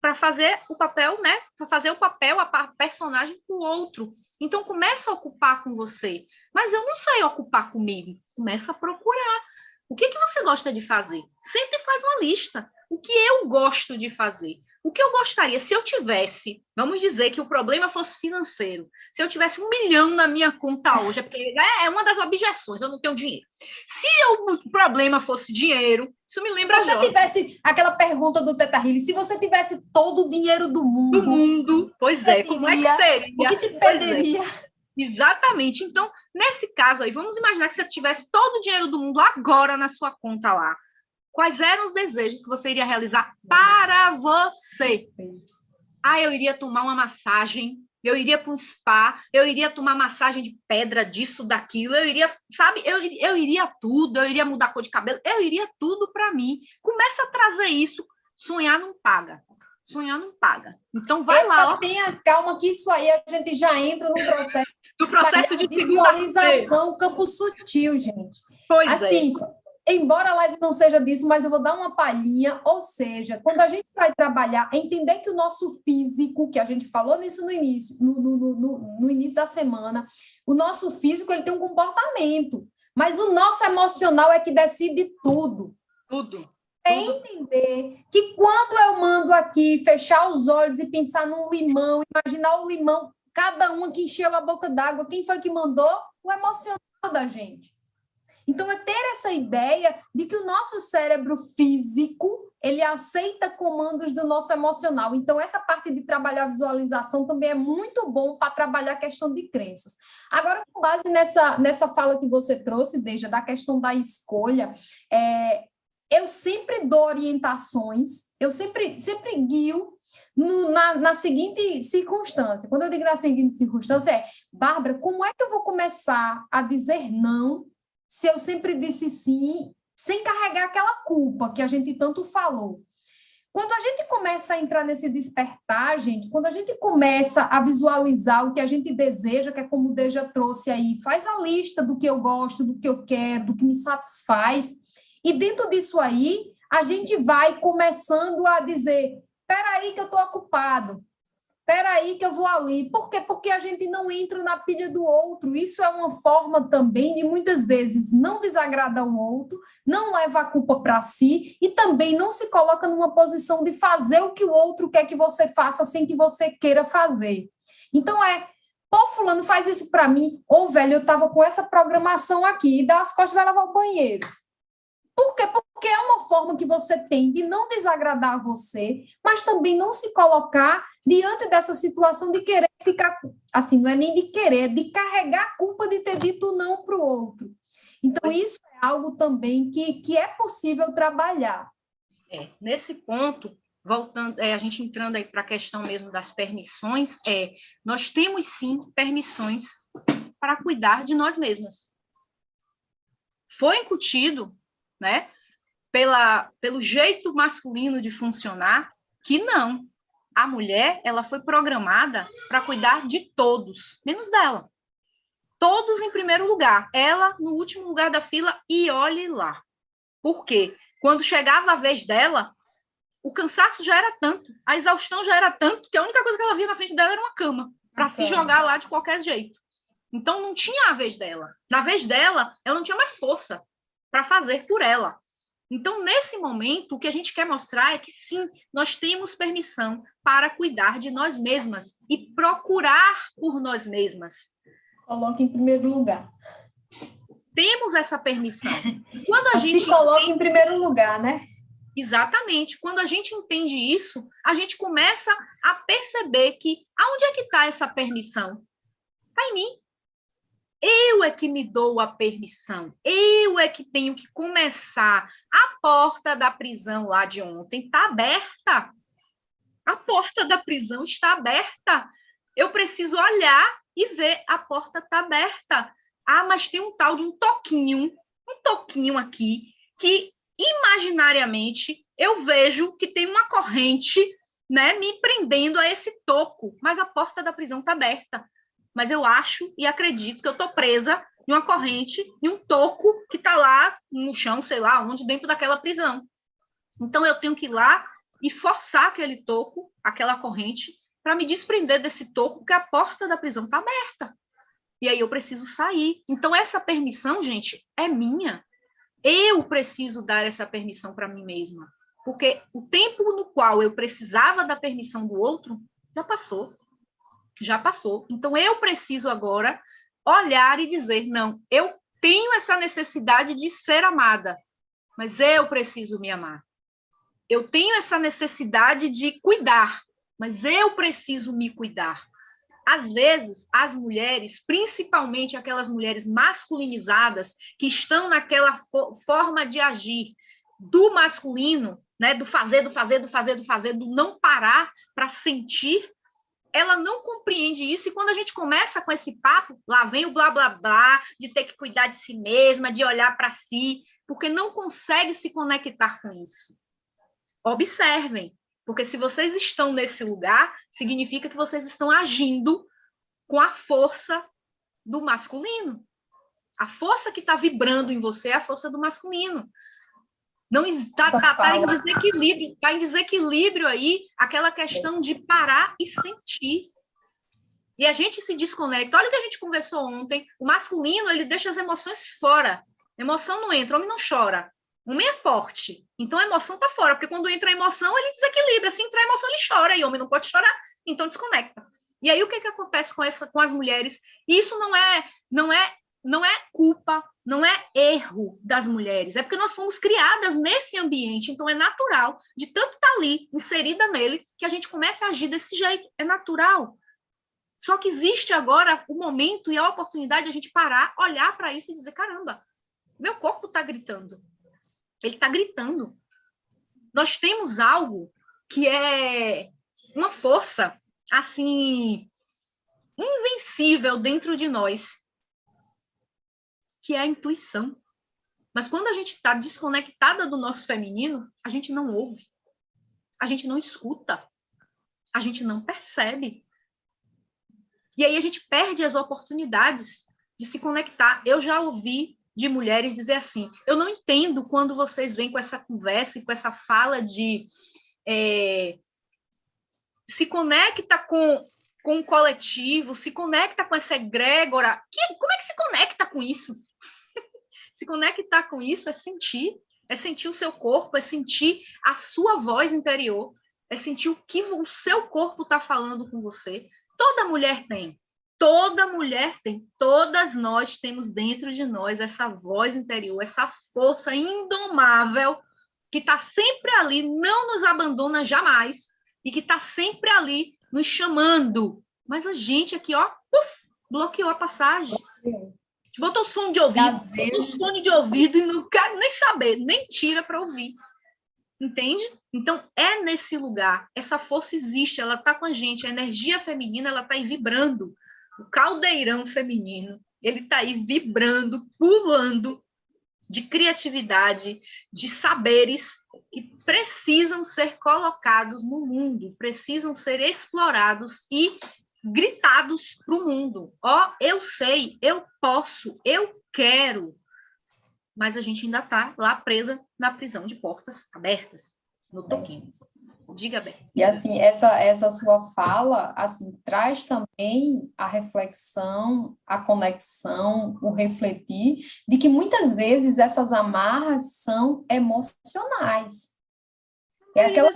para fazer o papel, né? Para fazer o papel, a personagem para o outro. Então, começa a ocupar com você. Mas eu não sei ocupar comigo. Começa a procurar. O que você gosta de fazer? Sempre faz uma lista. O que eu gosto de fazer? O que eu gostaria, se eu tivesse, vamos dizer que o problema fosse financeiro, se eu tivesse 1 milhão na minha conta hoje, porque é uma das objeções, eu não tenho dinheiro. Se o problema fosse dinheiro, isso me lembra Se você Jorge. tivesse aquela pergunta do Teta Healy, se você tivesse todo o dinheiro do mundo, pois é, como é que seria? O que te perderia? Exatamente. Então, nesse caso aí, vamos imaginar que você tivesse todo o dinheiro do mundo agora na sua conta lá. Quais eram os desejos que você iria realizar para você? Eu iria tomar uma massagem, eu iria para um spa, eu iria tomar massagem de pedra, disso, daquilo, eu iria, sabe, eu iria tudo, eu iria mudar a cor de cabelo, eu iria tudo para mim. Começa a trazer isso, sonhar não paga. Sonhar não paga. Então, vai lá. Tenha calma que isso aí a gente já entra no processo. Do processo de visualização, campo sutil, gente. Pois assim, embora a live não seja disso, mas eu vou dar uma palhinha, ou seja, quando a gente vai trabalhar, entender que o nosso físico, que a gente falou nisso no início, no início da semana, o nosso físico ele tem um comportamento, mas o nosso emocional é que decide tudo. Tudo. É entender que quando eu mando aqui fechar os olhos e pensar num limão, imaginar o limão, cada um que encheu a boca d'água, quem foi que mandou? O emocional da gente. Então, é ter essa ideia de que o nosso cérebro físico, ele aceita comandos do nosso emocional. Então, essa parte de trabalhar a visualização também é muito bom para trabalhar a questão de crenças. Agora, com base nessa fala que você trouxe, Deja, da questão da escolha, eu sempre dou orientações, eu sempre guio na seguinte circunstância. Quando eu digo na seguinte circunstância, Bárbara, como é que eu vou começar a dizer não se eu sempre disse sim, sem carregar aquela culpa que a gente tanto falou? Quando a gente começa a entrar nesse despertar, gente, quando a gente começa a visualizar o que a gente deseja, que é como o Deja trouxe aí, faz a lista do que eu gosto, do que eu quero, do que me satisfaz, e dentro disso aí, a gente vai começando a dizer, espera aí que eu estou ocupado, espera aí que eu vou ali. Por quê? Porque a gente não entra na pilha do outro. Isso é uma forma também de, muitas vezes, não desagradar o outro, não leva a culpa para si e também não se coloca numa posição de fazer o que o outro quer que você faça sem que você queira fazer. Então, pô, fulano faz isso para mim. Ô, velho, eu estava com essa programação aqui e dá as costas e vai lavar o banheiro. Por quê? Porque é uma forma que você tem de não desagradar você, mas também não se colocar diante dessa situação de querer ficar, assim, não é nem de querer, é de carregar a culpa de ter dito não para o outro. Então, isso é algo também que é possível trabalhar. Nesse ponto, voltando, a gente entrando aí para a questão mesmo das permissões, nós temos sim permissões para cuidar de nós mesmas. Foi incutido, né, pelo jeito masculino de funcionar, que não. A mulher, ela foi programada para cuidar de todos, menos dela. Todos em primeiro lugar, ela no último lugar da fila e olhe lá. Por quê? Quando chegava a vez dela, o cansaço já era tanto, a exaustão já era tanto, que a única coisa que ela via na frente dela era uma cama, para se jogar lá de qualquer jeito. Então, não tinha a vez dela. Na vez dela, ela não tinha mais força para fazer por ela. Então, nesse momento, o que a gente quer mostrar é que, sim, nós temos permissão para cuidar de nós mesmas e procurar por nós mesmas. Coloque em primeiro lugar. Temos essa permissão. Quando a gente se coloca em primeiro lugar, né? Exatamente. Quando a gente entende isso, a gente começa a perceber que aonde é que está essa permissão? Está em mim. Eu é que me dou a permissão. Eu é que tenho que começar. A porta da prisão lá de ontem está aberta. A porta da prisão está aberta. Eu preciso olhar e ver a porta está aberta. Mas tem um tal de um toquinho aqui, que imaginariamente eu vejo que tem uma corrente, né, me prendendo a esse toco, mas a porta da prisão está aberta. Mas eu acho e acredito que eu estou presa em uma corrente, em um toco que está lá no chão, sei lá onde, dentro daquela prisão. Então, eu tenho que ir lá e forçar aquele toco, aquela corrente, para me desprender desse toco, porque a porta da prisão está aberta. E aí eu preciso sair. Então, essa permissão, gente, é minha. Eu preciso dar essa permissão para mim mesma. Porque o tempo no qual eu precisava da permissão do outro já passou. Já passou. Então, eu preciso agora olhar e dizer, não, eu tenho essa necessidade de ser amada, mas eu preciso me amar. Eu tenho essa necessidade de cuidar, mas eu preciso me cuidar. Às vezes, as mulheres, principalmente aquelas mulheres masculinizadas, que estão naquela forma de agir do masculino, né, do fazer, do fazer, do fazer, do fazer, do não parar para sentir, ela não compreende isso, e quando a gente começa com esse papo, lá vem o blá, blá, blá, de ter que cuidar de si mesma, de olhar para si, porque não consegue se conectar com isso. Observem, porque se vocês estão nesse lugar, significa que vocês estão agindo com a força do masculino. A força que está vibrando em você é a força do masculino. Não está em desequilíbrio, está em desequilíbrio aí aquela questão de parar e sentir. E a gente se desconecta. Olha o que a gente conversou ontem. O masculino, ele deixa as emoções fora. Emoção não entra, homem não chora. Homem é forte. Então a emoção está fora, porque quando entra a emoção, ele desequilibra. Se entrar a emoção, ele chora. E homem não pode chorar, então desconecta. E aí o que acontece com as mulheres? Isso não é culpa, não é erro das mulheres, é porque nós fomos criadas nesse ambiente, então é natural, de tanto estar ali, inserida nele, que a gente comece a agir desse jeito, é natural. Só que existe agora o momento e a oportunidade de a gente parar, olhar para isso e dizer, caramba, meu corpo está gritando, ele está gritando. Nós temos algo que é uma força, assim, invencível dentro de nós, que é a intuição. Mas quando a gente está desconectada do nosso feminino, a gente não ouve, a gente não escuta, a gente não percebe. E aí a gente perde as oportunidades de se conectar. Eu já ouvi de mulheres dizer assim, eu não entendo quando vocês vêm com essa conversa e com essa fala de se conecta com o coletivo, se conecta com essa egrégora. Como é que se conecta com isso? Se conectar com isso é sentir o seu corpo, é sentir a sua voz interior, é sentir o que o seu corpo está falando com você. Toda mulher tem, todas nós temos dentro de nós essa voz interior, essa força indomável que está sempre ali, não nos abandona jamais, e que está sempre ali nos chamando. Mas a gente aqui, ó, bloqueou a passagem. Botou os fones de ouvido, os fones de ouvido e não quer nem saber, nem tira para ouvir. Entende? Então, é nesse lugar. Essa força existe, ela está com a gente. A energia feminina, ela está aí vibrando. O caldeirão feminino, ele está aí vibrando, pulando de criatividade, de saberes que precisam ser colocados no mundo, precisam ser explorados e gritados para o mundo. Ó, eu sei, eu posso, eu quero. Mas a gente ainda está lá presa na prisão de portas abertas, no toquinho. Diga, Beth. E assim, essa sua fala, assim, traz também a reflexão, a conexão, o refletir, de que muitas vezes essas amarras são emocionais. É aquela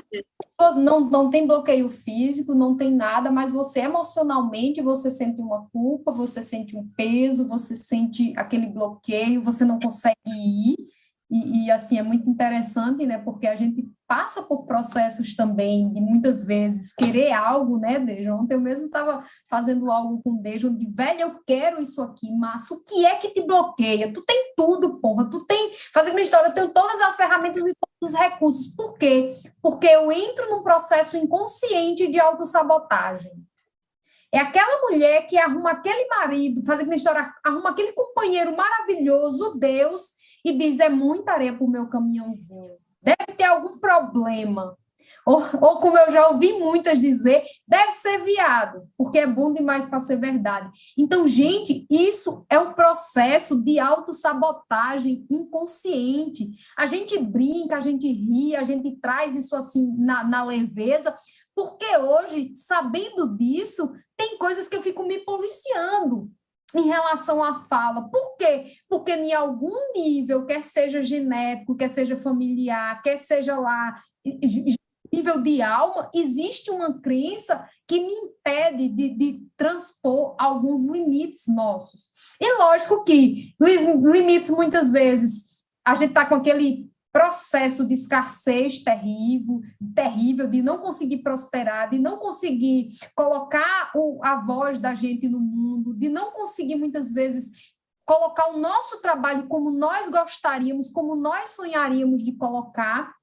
não tem bloqueio físico, não tem nada, mas você emocionalmente, você sente uma culpa, você sente um peso, você sente aquele bloqueio, você não consegue ir, e assim, é muito interessante, né, porque a gente passa por processos também de muitas vezes querer algo, né, Deja? Ontem eu mesmo estava fazendo algo com o Deja, onde, velho, eu quero isso aqui, mas o que é que te bloqueia? Tu tem tudo, porra, tu tem, fazendo a história, eu tenho todas as ferramentas e todos os recursos. Por quê? Porque eu entro num processo inconsciente de autossabotagem. É aquela mulher que arruma aquele marido, fazendo a história, arruma aquele companheiro maravilhoso, Deus, e diz, é muita areia para o meu caminhãozinho. Deve ter algum problema. Ou como eu já ouvi muitas dizer, deve ser viado, porque é bom demais para ser verdade. Então, gente, isso é um processo de autossabotagem inconsciente. A gente brinca, a gente ri, a gente traz isso assim na leveza, porque hoje, sabendo disso, tem coisas que eu fico me policiando. em relação à fala. Por quê? Porque em algum nível, quer seja genético, quer seja familiar, quer seja lá nível de alma, existe uma crença que me impede de transpor alguns limites nossos. E lógico que limites, muitas vezes, a gente está com aquele processo de escassez terrível, de não conseguir prosperar, de não conseguir colocar a voz da gente no mundo, de não conseguir, muitas vezes, colocar o nosso trabalho como nós gostaríamos, como nós sonharíamos de colocar.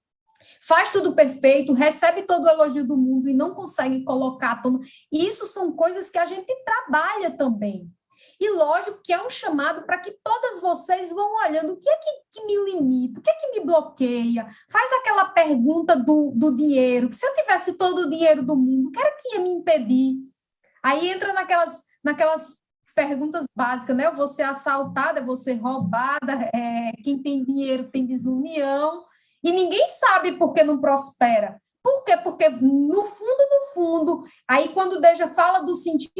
Faz tudo perfeito, recebe todo o elogio do mundo e não consegue colocar todo. E isso são coisas que a gente trabalha também. E lógico que é um chamado para que todas vocês vão olhando o que é que me limita, o que é que me bloqueia. Faz aquela pergunta do dinheiro, que se eu tivesse todo o dinheiro do mundo, o que era que ia me impedir? Aí entra naquelas perguntas básicas, né? Eu vou ser assaltada, eu vou ser roubada, quem tem dinheiro tem desunião, e ninguém sabe por que não prospera. Por quê? Porque no fundo, aí quando o Deja fala do sentir,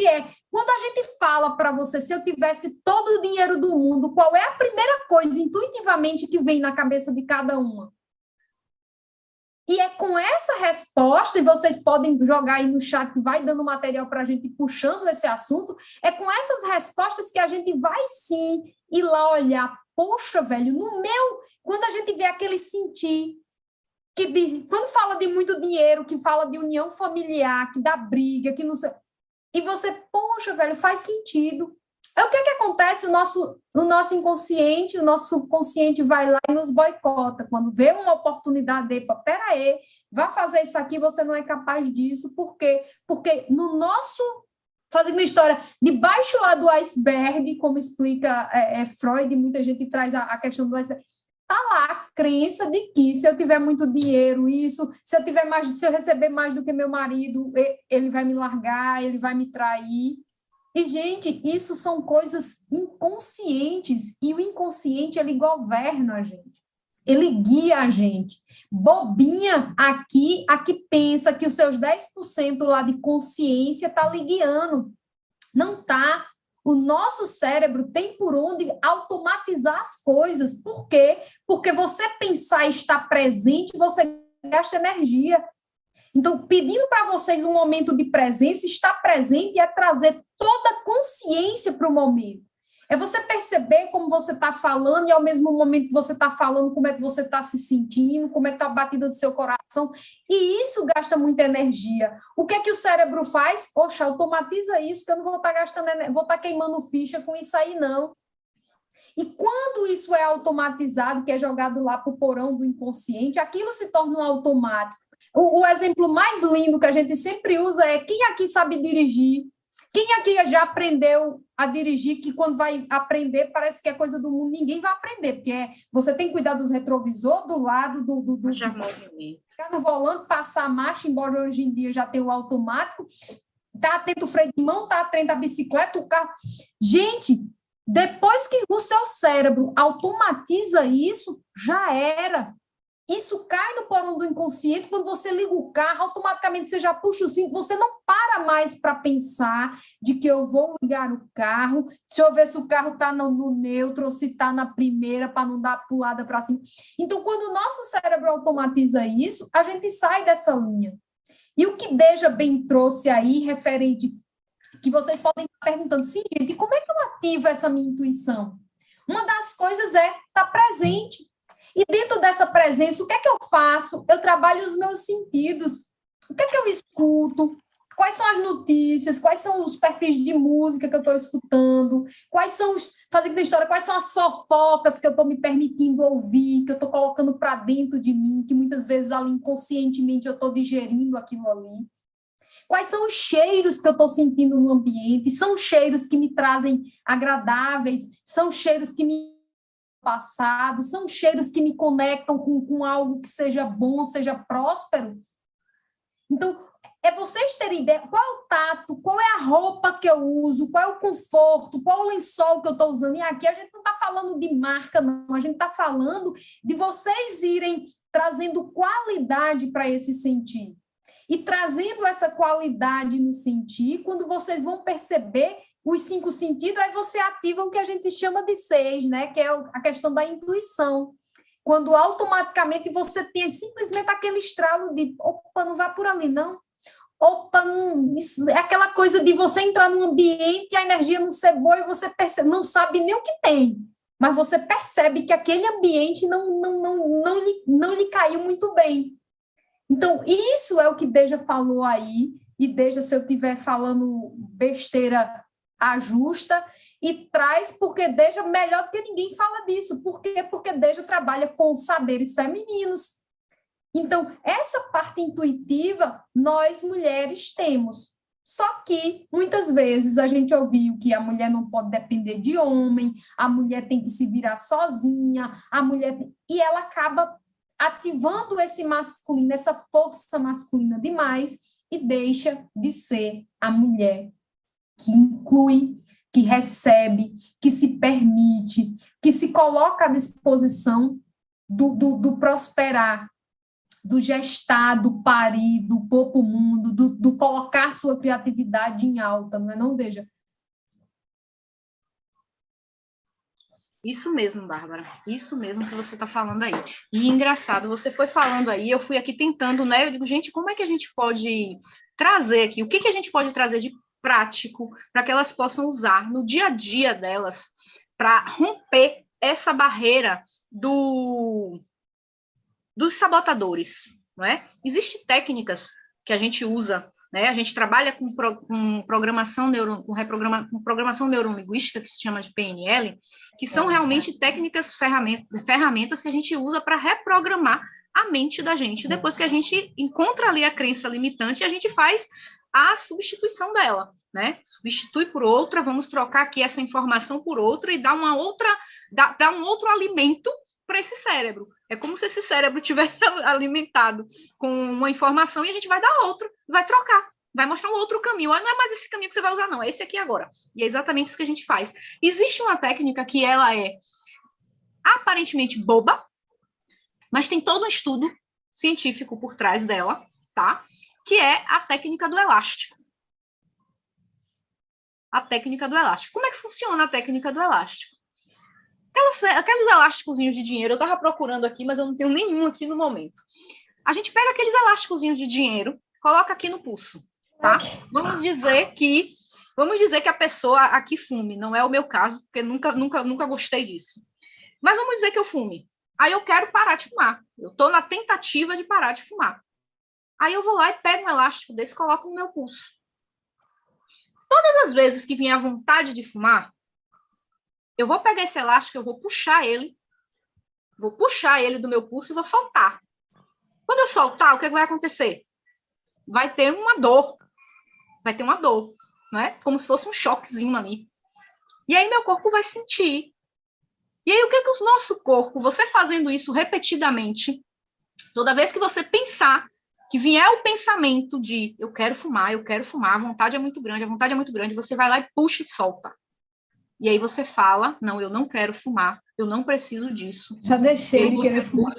quando a gente fala para você, se eu tivesse todo o dinheiro do mundo, qual é a primeira coisa, intuitivamente, que vem na cabeça de cada uma? E é com essa resposta, e vocês podem jogar aí no chat, que vai dando material para a gente puxando esse assunto, é com essas respostas que a gente vai sim ir lá olhar, poxa, velho, quando a gente vê aquele sentir, quando fala de muito dinheiro, que fala de união familiar, que dá briga, que não sei. E você, poxa, velho, faz sentido. É o que acontece? O nosso inconsciente, o nosso subconsciente vai lá e nos boicota. Quando vê uma oportunidade, pera aí, vá fazer isso aqui, você não é capaz disso. Por quê? Porque no nosso, fazendo uma história, debaixo lá do iceberg, como explica Freud, muita gente traz a questão do iceberg, está lá a crença de que se eu tiver muito dinheiro, se eu receber mais do que meu marido, ele vai me largar, ele vai me trair. E, gente, isso são coisas inconscientes, e o inconsciente, ele governa a gente, ele guia a gente. Bobinha aqui, a que pensa que os seus 10% lá de consciência está lhe guiando. Não está. O nosso cérebro tem por onde automatizar as coisas. Por quê? Porque você pensar e estar presente, você gasta energia. Então, pedindo para vocês um momento de presença, estar presente é trazer toda a consciência para o momento. É você perceber como você está falando e, ao mesmo momento que você está falando, como é que você está se sentindo, como é que está a batida do seu coração. E isso gasta muita energia. O que é que o cérebro faz? Poxa, automatiza isso, que eu não vou estar gastando, vou estar queimando ficha com isso aí, não. E quando isso é automatizado, que é jogado lá para o porão do inconsciente, aquilo se torna um automático. O exemplo mais lindo que a gente sempre usa é: quem aqui sabe dirigir? Quem aqui já aprendeu a dirigir, que quando vai aprender parece que é coisa do mundo, ninguém vai aprender, porque você tem que cuidar dos retrovisores, do lado, já movimento. Ficar no volante, passar a marcha, embora hoje em dia já tenha o automático, tá atento o freio de mão, tá atento à bicicleta, o carro. Gente, depois que o seu cérebro automatiza isso, já era. Isso cai no porão do inconsciente. Quando você liga o carro, automaticamente você já puxa o cinto, você não para mais para pensar de que eu vou ligar o carro, deixa eu ver se o carro está no neutro ou se está na primeira, para não dar pulada para cima. Então, quando o nosso cérebro automatiza isso, a gente sai dessa linha. E o que Deja bem trouxe aí, referente, que vocês podem estar perguntando, sim, gente, como é que eu ativo essa minha intuição? Uma das coisas é estar presente. E dentro dessa presença, o que é que eu faço? Eu trabalho os meus sentidos. O que é que eu escuto? Quais são as notícias? Quais são os perfis de música que eu estou escutando? Quais são fazendo a história, quais são as fofocas que eu estou me permitindo ouvir, que eu estou colocando para dentro de mim, que muitas vezes ali inconscientemente eu estou digerindo aquilo ali? Quais são os cheiros que eu estou sentindo no ambiente? São cheiros que me trazem agradáveis? São cheiros que me passado, são cheiros que me conectam com algo que seja bom, seja próspero. Então, é vocês terem ideia, qual é o tato, qual é a roupa que eu uso, qual é o conforto, qual é o lençol que eu estou usando. E aqui a gente não está falando de marca, não, a gente está falando de vocês irem trazendo qualidade para esse sentir. E trazendo essa qualidade no sentir, quando vocês vão perceber os 5 sentidos, aí você ativa o que a gente chama de 6, né? Que é a questão da intuição. Quando automaticamente você tem simplesmente aquele estralo de, opa, não vai por ali, não. Opa, isso é aquela coisa de você entrar num ambiente e a energia não ser boa e você percebe, não sabe nem o que tem, mas você percebe que aquele ambiente não lhe caiu muito bem. Então, isso é o que Deja falou aí, e Deja, se eu estiver falando besteira, ajusta e traz, porque Deja, melhor do que ninguém fala disso. Por quê? Porque Deja trabalha com saberes femininos. Então, essa parte intuitiva, nós mulheres temos. Só que, muitas vezes, a gente ouviu que a mulher não pode depender de homem, a mulher tem que se virar sozinha, e ela acaba ativando esse masculino, essa força masculina demais, e deixa de ser a mulher que inclui, que recebe, que se permite, que se coloca à disposição do prosperar, do gestar, do parir, do pôr para o mundo, do colocar sua criatividade em alta, não é não, Deja? Isso mesmo, Bárbara. Isso mesmo que você está falando aí. E engraçado, você foi falando aí, eu fui aqui tentando, né? Eu digo, gente, como é que a gente pode trazer aqui? O que a gente pode trazer de prático para que elas possam usar no dia a dia delas para romper essa barreira dos sabotadores, não é? Existem técnicas que a gente usa, né? A gente trabalha com programação com programação neurolinguística, que se chama de PNL, que são realmente técnicas, ferramentas que a gente usa para reprogramar a mente da gente. Depois que a gente encontra ali a crença limitante, a gente faz a substituição dela, né? Substitui por outra, vamos trocar aqui essa informação por outra e dar um outro alimento para esse cérebro. É como se esse cérebro tivesse alimentado com uma informação e a gente vai dar outra, vai trocar, vai mostrar um outro caminho. Não é mais esse caminho que você vai usar, não, é esse aqui agora. E é exatamente isso que a gente faz. Existe uma técnica que ela é aparentemente boba, mas tem todo um estudo científico por trás dela, tá? Que é a técnica do elástico. A técnica do elástico. Como é que funciona a técnica do elástico? Aqueles elásticos de dinheiro, eu estava procurando aqui, mas eu não tenho nenhum aqui no momento. A gente pega aqueles elásticos de dinheiro, coloca aqui no pulso, tá? Vamos dizer que a pessoa aqui fume, não é o meu caso, porque nunca gostei disso. Mas vamos dizer que eu fume. Aí eu quero parar de fumar. Eu estou na tentativa de parar de fumar. Aí eu vou lá e pego um elástico desse e coloco no meu pulso. Todas as vezes que vier a vontade de fumar, eu vou pegar esse elástico, eu vou puxar ele do meu pulso e vou soltar. Quando eu soltar, o que vai acontecer? Vai ter uma dor, não é? Como se fosse um choquezinho ali. E aí meu corpo vai sentir. E aí o que o nosso corpo, você fazendo isso repetidamente, toda vez que você pensar, que vier o pensamento de eu quero fumar, a vontade é muito grande, você vai lá e puxa e solta. E aí você fala, não, eu não quero fumar, eu não preciso disso. Já deixei de querer fumar.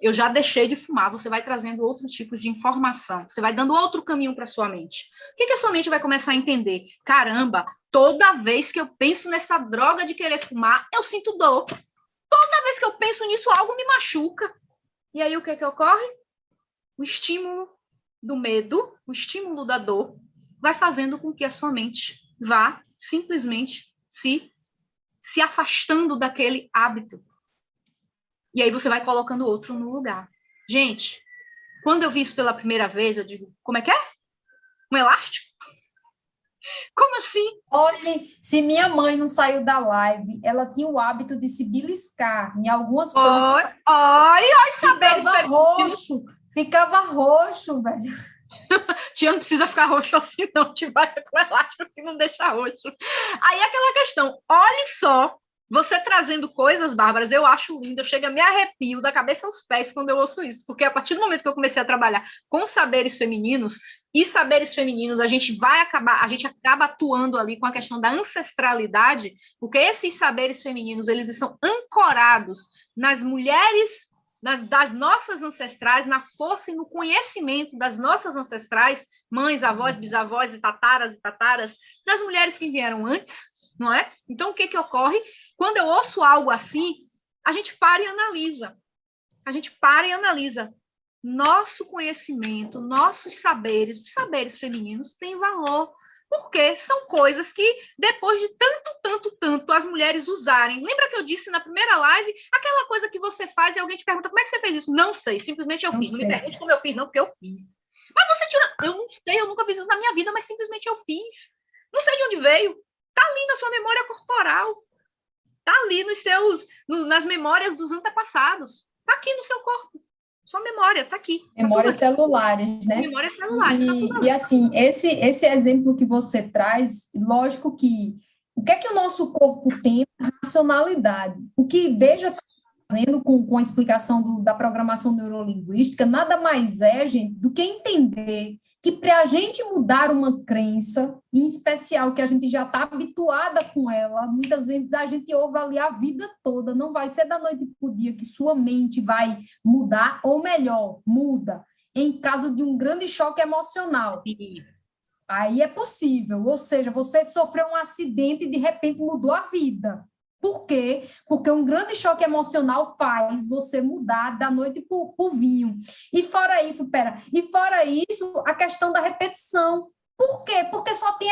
Eu já deixei de fumar, você vai trazendo outros tipos de informação, você vai dando outro caminho para a sua mente. O que a sua mente vai começar a entender? Caramba, toda vez que eu penso nessa droga de querer fumar, eu sinto dor. Toda vez que eu penso nisso, algo me machuca. E aí o que ocorre? O estímulo do medo, o estímulo da dor, vai fazendo com que a sua mente vá simplesmente se afastando daquele hábito. E aí você vai colocando outro no lugar. Gente, quando eu vi isso pela primeira vez, eu digo, como é que é? Um elástico? Como assim? Olha, se minha mãe não saiu da live, ela tinha o hábito de se beliscar em algumas coisas. Ficava roxo, velho. Tia, não precisa ficar roxo assim, não. Te vai com elástico assim, não deixa roxo. Aí aquela questão, olhe só, você trazendo coisas, Bárbaras, eu acho lindo, eu chego a me arrepio da cabeça aos pés quando eu ouço isso, porque a partir do momento que eu comecei a trabalhar com saberes femininos, a gente acaba atuando ali com a questão da ancestralidade, porque esses saberes femininos, eles estão ancorados nas mulheres das nossas ancestrais, na força e no conhecimento das nossas ancestrais, mães, avós, bisavós e tataras, das mulheres que vieram antes, não é? Então, o que ocorre? Quando eu ouço algo assim, a gente para e analisa. A gente para e analisa. Nosso conhecimento, nossos saberes, os saberes femininos têm valor, porque são coisas que, depois de tanto as mulheres usarem. Lembra que eu disse na primeira live, aquela coisa que você faz e alguém te pergunta, como é que você fez isso? Não sei, simplesmente eu fiz. Não me pergunte como eu fiz, não, porque eu fiz. Mas você tira... Eu não sei, eu nunca fiz isso na minha vida, mas simplesmente eu fiz. Não sei de onde veio. Tá ali na sua memória corporal. Tá ali nas memórias dos antepassados. Tá aqui no seu corpo. Sua memória, tá aqui. Memórias celulares, né? Memórias celulares, e assim, esse exemplo que você traz, lógico que o que é que o nosso corpo tem? Racionalidade. O que Deja está fazendo com a explicação da programação neurolinguística, nada mais é, gente, do que entender que para a gente mudar uma crença, em especial que a gente já está habituada com ela, muitas vezes a gente ouve ali a vida toda, não vai ser da noite para o dia que sua mente vai mudar, ou melhor, muda, em caso de um grande choque emocional. Aí é possível, ou seja, você sofreu um acidente e de repente mudou a vida. Por quê? Porque um grande choque emocional faz você mudar da noite para o vinho. E fora isso, a questão da repetição. Por quê? Porque só tem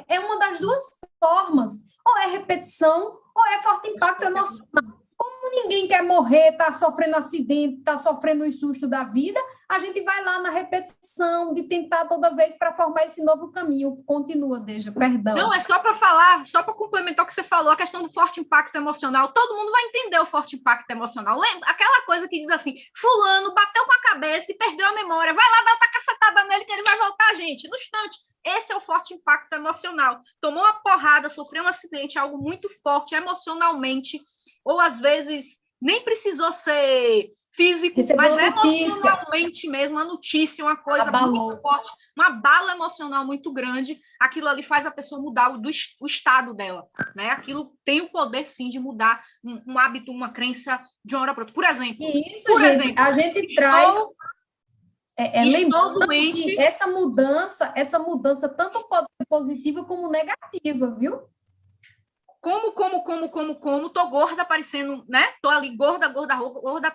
é uma das duas formas. Ou é repetição, ou é forte impacto emocional. Como ninguém quer morrer, está sofrendo acidente, está sofrendo os sustos da vida, a gente vai lá na repetição de tentar toda vez para formar esse novo caminho. Continua, Deja, perdão. Não, é só para falar, só para complementar o que você falou, a questão do forte impacto emocional. Todo mundo vai entender o forte impacto emocional. Lembra? Aquela coisa que diz assim, fulano bateu com a cabeça e perdeu a memória, vai lá dar outra cacetada nele que ele vai voltar, gente, no instante. Esse é o forte impacto emocional. Tomou uma porrada, sofreu um acidente, algo muito forte emocionalmente, ou às vezes nem precisou ser físico, mas emocionalmente mesmo, uma notícia, uma coisa muito forte, uma bala emocional muito grande, aquilo ali faz a pessoa mudar o estado dela, né? Aquilo tem o poder, sim, de mudar um hábito, uma crença de uma hora para outra. Por exemplo, a gente traz... lembrando que essa mudança tanto pode ser positiva como negativa, viu? Tô gorda, parecendo, né? Tô ali gorda,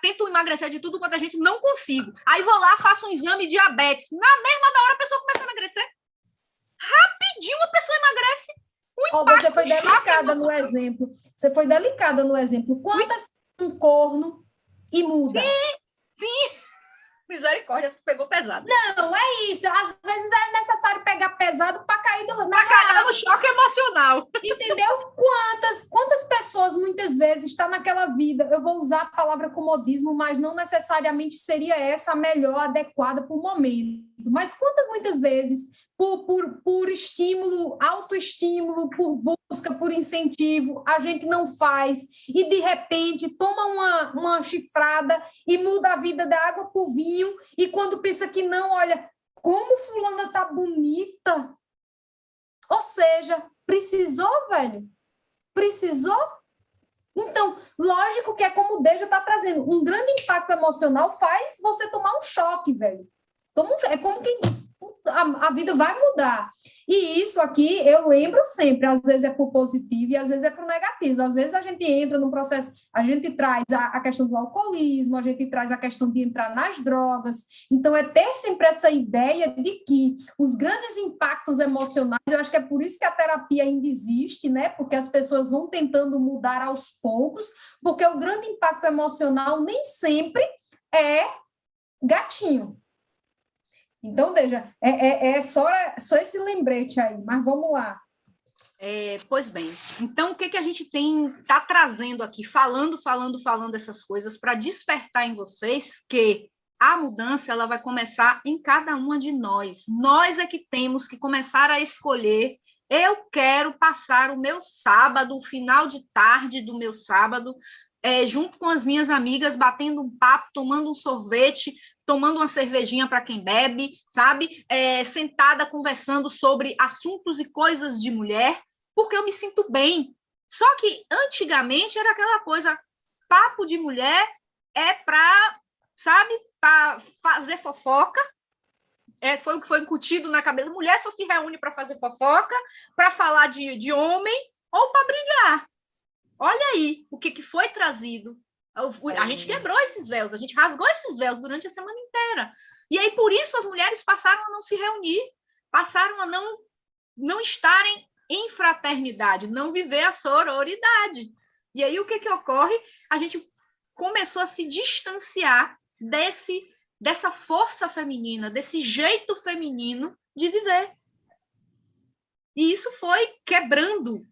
tento emagrecer de tudo quanto a gente não consigo. Aí vou lá, faço um exame de diabetes. Na mesma da hora a pessoa começa a emagrecer. Rapidinho a pessoa emagrece. Você foi delicada no exemplo. Você foi delicada no exemplo. Quantas um corno e muda? Sim. Misericórdia, pegou pesado. Não, é isso. Às vezes é necessário pegar pesado para cair no choque emocional. Entendeu? Quantas pessoas muitas vezes estão naquela vida, eu vou usar a palavra comodismo, mas não necessariamente seria essa a melhor, adequada para o momento. Mas quantas muitas vezes, por estímulo, autoestímulo, por busca, por incentivo, a gente não faz e, de repente, toma uma chifrada e muda a vida da água para o vinho e quando pensa que não, olha, como fulana tá bonita. Ou seja, precisou, velho? Precisou? Então, lógico que é como o Deja está trazendo. Um grande impacto emocional faz você tomar um choque, velho. É como quem diz, a vida vai mudar. E isso aqui, eu lembro sempre, às vezes é por positivo e às vezes é por negativo. Às vezes a gente entra num processo, a gente traz a questão do alcoolismo, a gente traz a questão de entrar nas drogas. Então, é ter sempre essa ideia de que os grandes impactos emocionais, eu acho que é por isso que a terapia ainda existe, né? Porque as pessoas vão tentando mudar aos poucos, porque o grande impacto emocional nem sempre é gatinho. Então, Deja, é só esse lembrete aí, mas vamos lá. Pois bem, então o que a gente está trazendo aqui, falando essas coisas para despertar em vocês que a mudança ela vai começar em cada uma de nós. Nós é que temos que começar a escolher. Eu quero passar o meu sábado, o final de tarde do meu sábado, junto com as minhas amigas, batendo um papo, tomando um sorvete, tomando uma cervejinha para quem bebe, sabe? Sentada conversando sobre assuntos e coisas de mulher, porque eu me sinto bem. Só que antigamente era aquela coisa, papo de mulher é para, sabe, para fazer fofoca. Foi o que foi incutido na cabeça. Mulher só se reúne para fazer fofoca, para falar de homem ou para brigar. Olha aí o que foi trazido. A gente quebrou esses véus, a gente rasgou esses véus durante a semana inteira. E aí, por isso, as mulheres passaram a não se reunir, passaram a não estarem em fraternidade, não viver a sororidade. E aí, o que ocorre? A gente começou a se distanciar dessa força feminina, desse jeito feminino de viver. E isso foi quebrando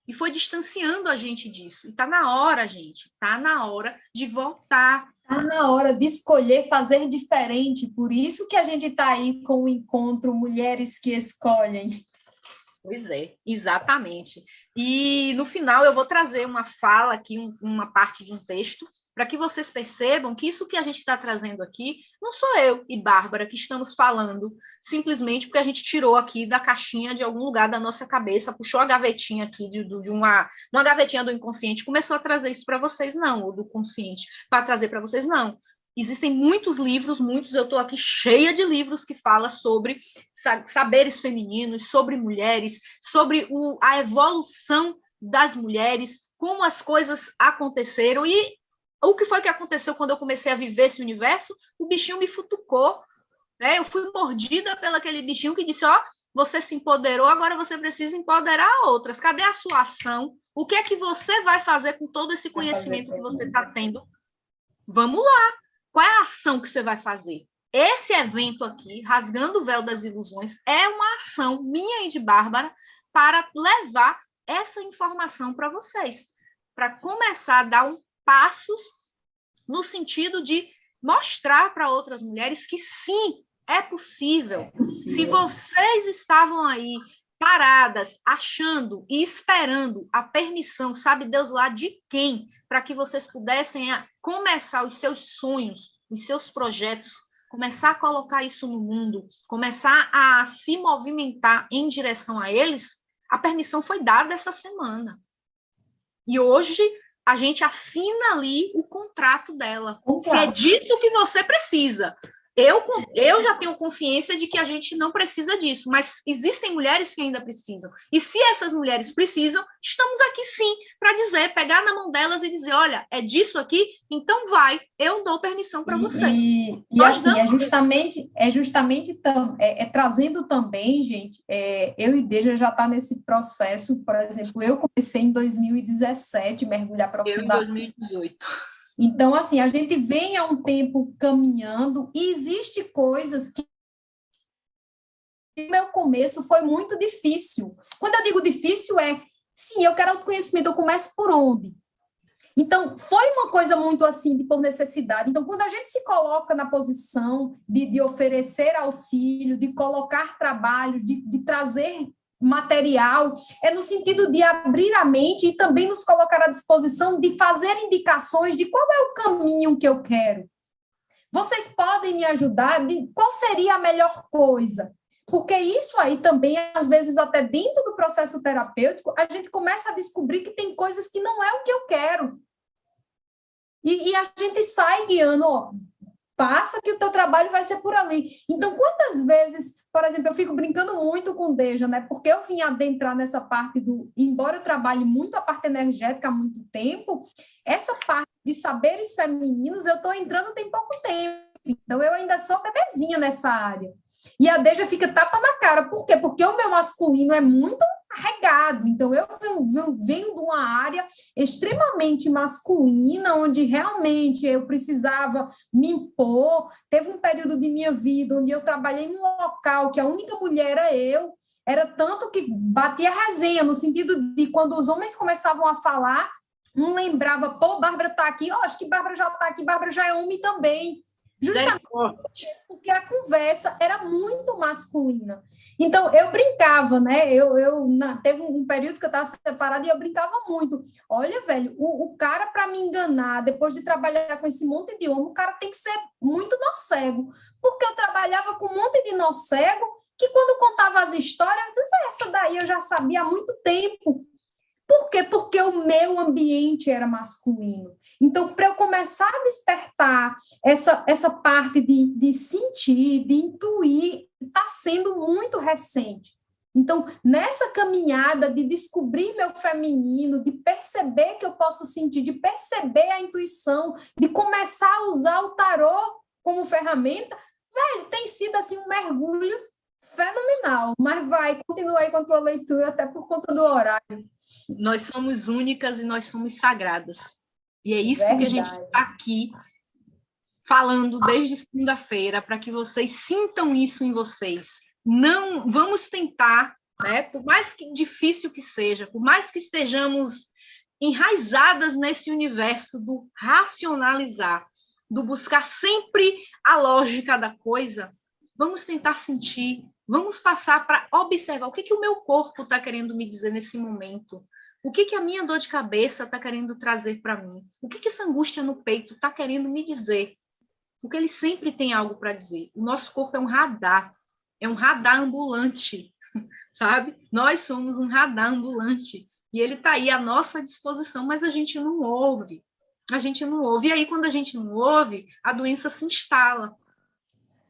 e foi distanciando a gente disso. E está na hora, gente, está na hora de voltar. Está na hora de escolher fazer diferente. Por isso que a gente está aí com o encontro Mulheres que Escolhem. Pois é, exatamente. E no final eu vou trazer uma fala aqui, uma parte de um texto, para que vocês percebam que isso que a gente está trazendo aqui não sou eu e Bárbara que estamos falando simplesmente porque a gente tirou aqui da caixinha de algum lugar da nossa cabeça, puxou a gavetinha aqui de uma gavetinha do inconsciente, começou a trazer isso para vocês, não, ou do consciente, para trazer para vocês, não. Existem muitos livros, eu estou aqui cheia de livros que falam sobre saberes femininos, sobre mulheres, sobre a evolução das mulheres, como as coisas aconteceram. E o que foi que aconteceu quando eu comecei a viver esse universo? O bichinho me futucou, né? Eu fui mordida pelo aquele bichinho que disse, ó, você se empoderou, agora você precisa empoderar outras. Cadê a sua ação? O que é que você vai fazer com todo esse conhecimento que você está tendo? Vamos lá. Qual é a ação que você vai fazer? Esse evento aqui, Rasgando o Véu das Ilusões, é uma ação minha e de Bárbara para levar essa informação para vocês, para começar a dar passos no sentido de mostrar para outras mulheres que sim, é possível. É possível. Se vocês estavam aí paradas, achando e esperando a permissão, sabe Deus lá de quem, para que vocês pudessem começar os seus sonhos, os seus projetos, começar a colocar isso no mundo, começar a se movimentar em direção a eles, a permissão foi dada essa semana. E hoje a gente assina ali o contrato dela. Se é disso que você precisa. Eu já tenho consciência de que a gente não precisa disso, mas existem mulheres que ainda precisam. E se essas mulheres precisam, estamos aqui sim para dizer, pegar na mão delas e dizer, olha, é disso aqui, então vai, eu dou permissão para você. E assim, trazendo também, gente, eu e Deja já está nesse processo, por exemplo, eu comecei em 2017, mergulhar profundamente. Eu em 2018. Então, assim, a gente vem há um tempo caminhando e existe coisas que no meu começo foi muito difícil. Quando eu digo difícil sim, eu quero autoconhecimento, eu começo por onde? Então, foi uma coisa muito assim, por necessidade. Então, quando a gente se coloca na posição de oferecer auxílio, de colocar trabalho, de trazer material, é no sentido de abrir a mente e também nos colocar à disposição de fazer indicações de qual é o caminho que eu quero. Vocês podem me ajudar de qual seria a melhor coisa? Porque isso aí também, às vezes, até dentro do processo terapêutico, a gente começa a descobrir que tem coisas que não é o que eu quero. E a gente sai guiando, ó, passa que o teu trabalho vai ser por ali. Então, quantas vezes, por exemplo, eu fico brincando muito com o Deja, né? Porque eu vim adentrar nessa parte embora eu trabalhe muito a parte energética há muito tempo, essa parte de saberes femininos eu estou entrando tem pouco tempo. Então, eu ainda sou bebezinha nessa área. E a Deja fica tapa na cara. Por quê? Porque o meu masculino é muito carregado. Então, eu venho de uma área extremamente masculina, onde realmente eu precisava me impor. Teve um período de minha vida onde eu trabalhei num local que a única mulher era eu. Era tanto que batia resenha, no sentido de quando os homens começavam a falar, um lembrava, pô, Bárbara está aqui, acho que Bárbara já está aqui, Bárbara já é homem também. Justamente porque a conversa era muito masculina. Então, eu brincava, né? Teve um período que eu estava separada e eu brincava muito. Olha, velho, o cara, para me enganar, depois de trabalhar com esse monte de homem, o cara tem que ser muito nó cego. Porque eu trabalhava com um monte de nó cego que, quando contava as histórias, eu disse, essa daí eu já sabia há muito tempo. Por quê? Porque o meu ambiente era masculino. Então, para eu começar a despertar essa parte de sentir, de intuir, está sendo muito recente. Então, nessa caminhada de descobrir meu feminino, de perceber que eu posso sentir, de perceber a intuição, de começar a usar o tarô como ferramenta, velho, tem sido assim um mergulho fenomenal. Mas continua aí com a tua leitura, até por conta do horário. Nós somos únicas e nós somos sagradas. E é isso Verdade. que a gente está aqui falando desde segunda-feira, para que vocês sintam isso em vocês. Não vamos tentar, né, por mais que difícil que seja, por mais que estejamos enraizadas nesse universo do racionalizar, do buscar sempre a lógica da coisa, vamos tentar sentir, vamos passar para observar o que o meu corpo está querendo me dizer nesse momento, o que a minha dor de cabeça está querendo trazer para mim, o que essa angústia no peito está querendo me dizer, porque ele sempre tem algo para dizer. O nosso corpo é um radar ambulante, sabe? Nós somos um radar ambulante, e ele está aí à nossa disposição, mas a gente não ouve. E aí, quando a gente não ouve, a doença se instala.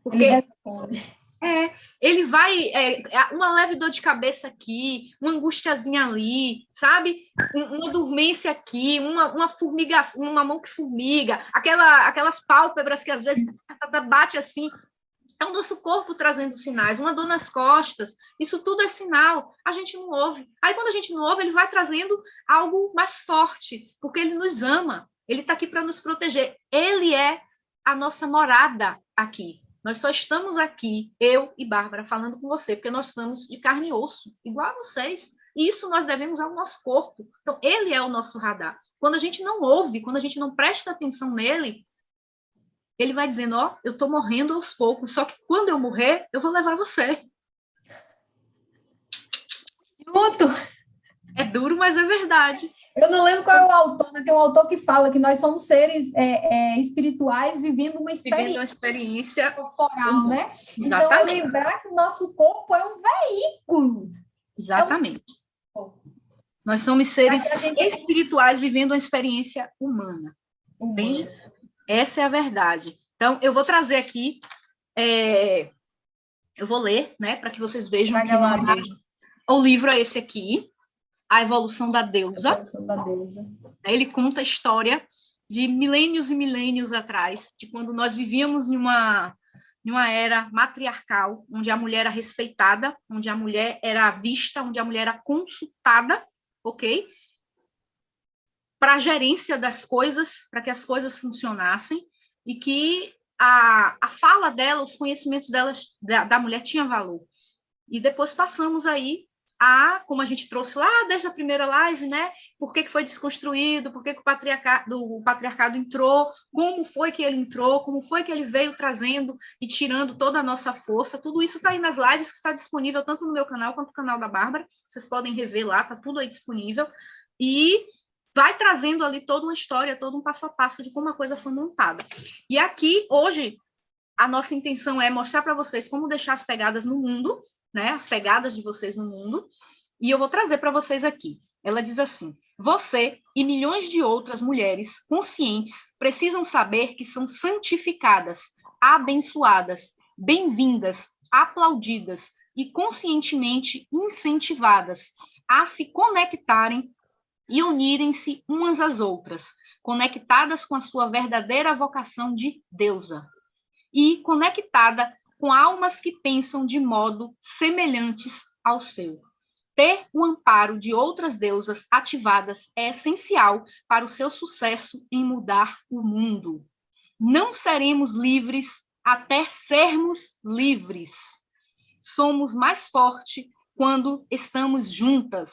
Porque ele responde. Ele vai... uma leve dor de cabeça aqui, uma angustiazinha ali, sabe? Uma dormência aqui, uma formiga, uma mão que formiga, aquelas pálpebras que às vezes bate assim. É o nosso corpo trazendo sinais, uma dor nas costas, isso tudo é sinal, a gente não ouve. Aí, quando a gente não ouve, ele vai trazendo algo mais forte, porque ele nos ama, ele está aqui para nos proteger. Ele é a nossa morada aqui. Nós só estamos aqui, eu e Bárbara, falando com você, porque nós estamos de carne e osso, igual a vocês. E isso nós devemos ao nosso corpo. Então, ele é o nosso radar. Quando a gente não ouve, quando a gente não presta atenção nele, ele vai dizendo, ó, eu tô morrendo aos poucos, só que quando eu morrer, eu vou levar você. Junto! É duro, mas é verdade. Eu não lembro qual é o autor, né? Tem um autor que fala que nós somos seres espirituais vivendo uma experiência corporal, né? Exatamente. Então, é lembrar que o nosso corpo é um veículo. Exatamente. Nós somos seres espirituais vivendo uma experiência humana. Entende? Essa é a verdade. Então, eu vou trazer aqui, eu vou ler, né, para que vocês vejam que não é... O livro é esse aqui, A Evolução da Deusa. A Evolução da Deusa. Ele conta a história de milênios e milênios atrás, de quando nós vivíamos em uma era matriarcal, onde a mulher era respeitada, onde a mulher era vista, onde a mulher era consultada, ok? Para a gerência das coisas, para que as coisas funcionassem, e que a fala dela, os conhecimentos da mulher tinha valor. E depois passamos aí como a gente trouxe lá desde a primeira live, né? Por que foi desconstruído, por que o patriarcado entrou, como foi que ele entrou, como foi que ele veio trazendo e tirando toda a nossa força. Tudo isso está aí nas lives, que está disponível tanto no meu canal quanto no canal da Bárbara. Vocês podem rever lá, está tudo aí disponível. E vai trazendo ali toda uma história, todo um passo a passo de como a coisa foi montada. E aqui, hoje, a nossa intenção é mostrar para vocês como deixar as pegadas no mundo, né? As pegadas de vocês no mundo, e eu vou trazer para vocês aqui. Ela diz assim: você e milhões de outras mulheres conscientes precisam saber que são santificadas, abençoadas, bem-vindas, aplaudidas e conscientemente incentivadas a se conectarem e unirem-se umas às outras, conectadas com a sua verdadeira vocação de deusa e conectada com almas que pensam de modo semelhantes ao seu. Ter o amparo de outras deusas ativadas é essencial para o seu sucesso em mudar o mundo. Não seremos livres até sermos livres. Somos mais fortes quando estamos juntas.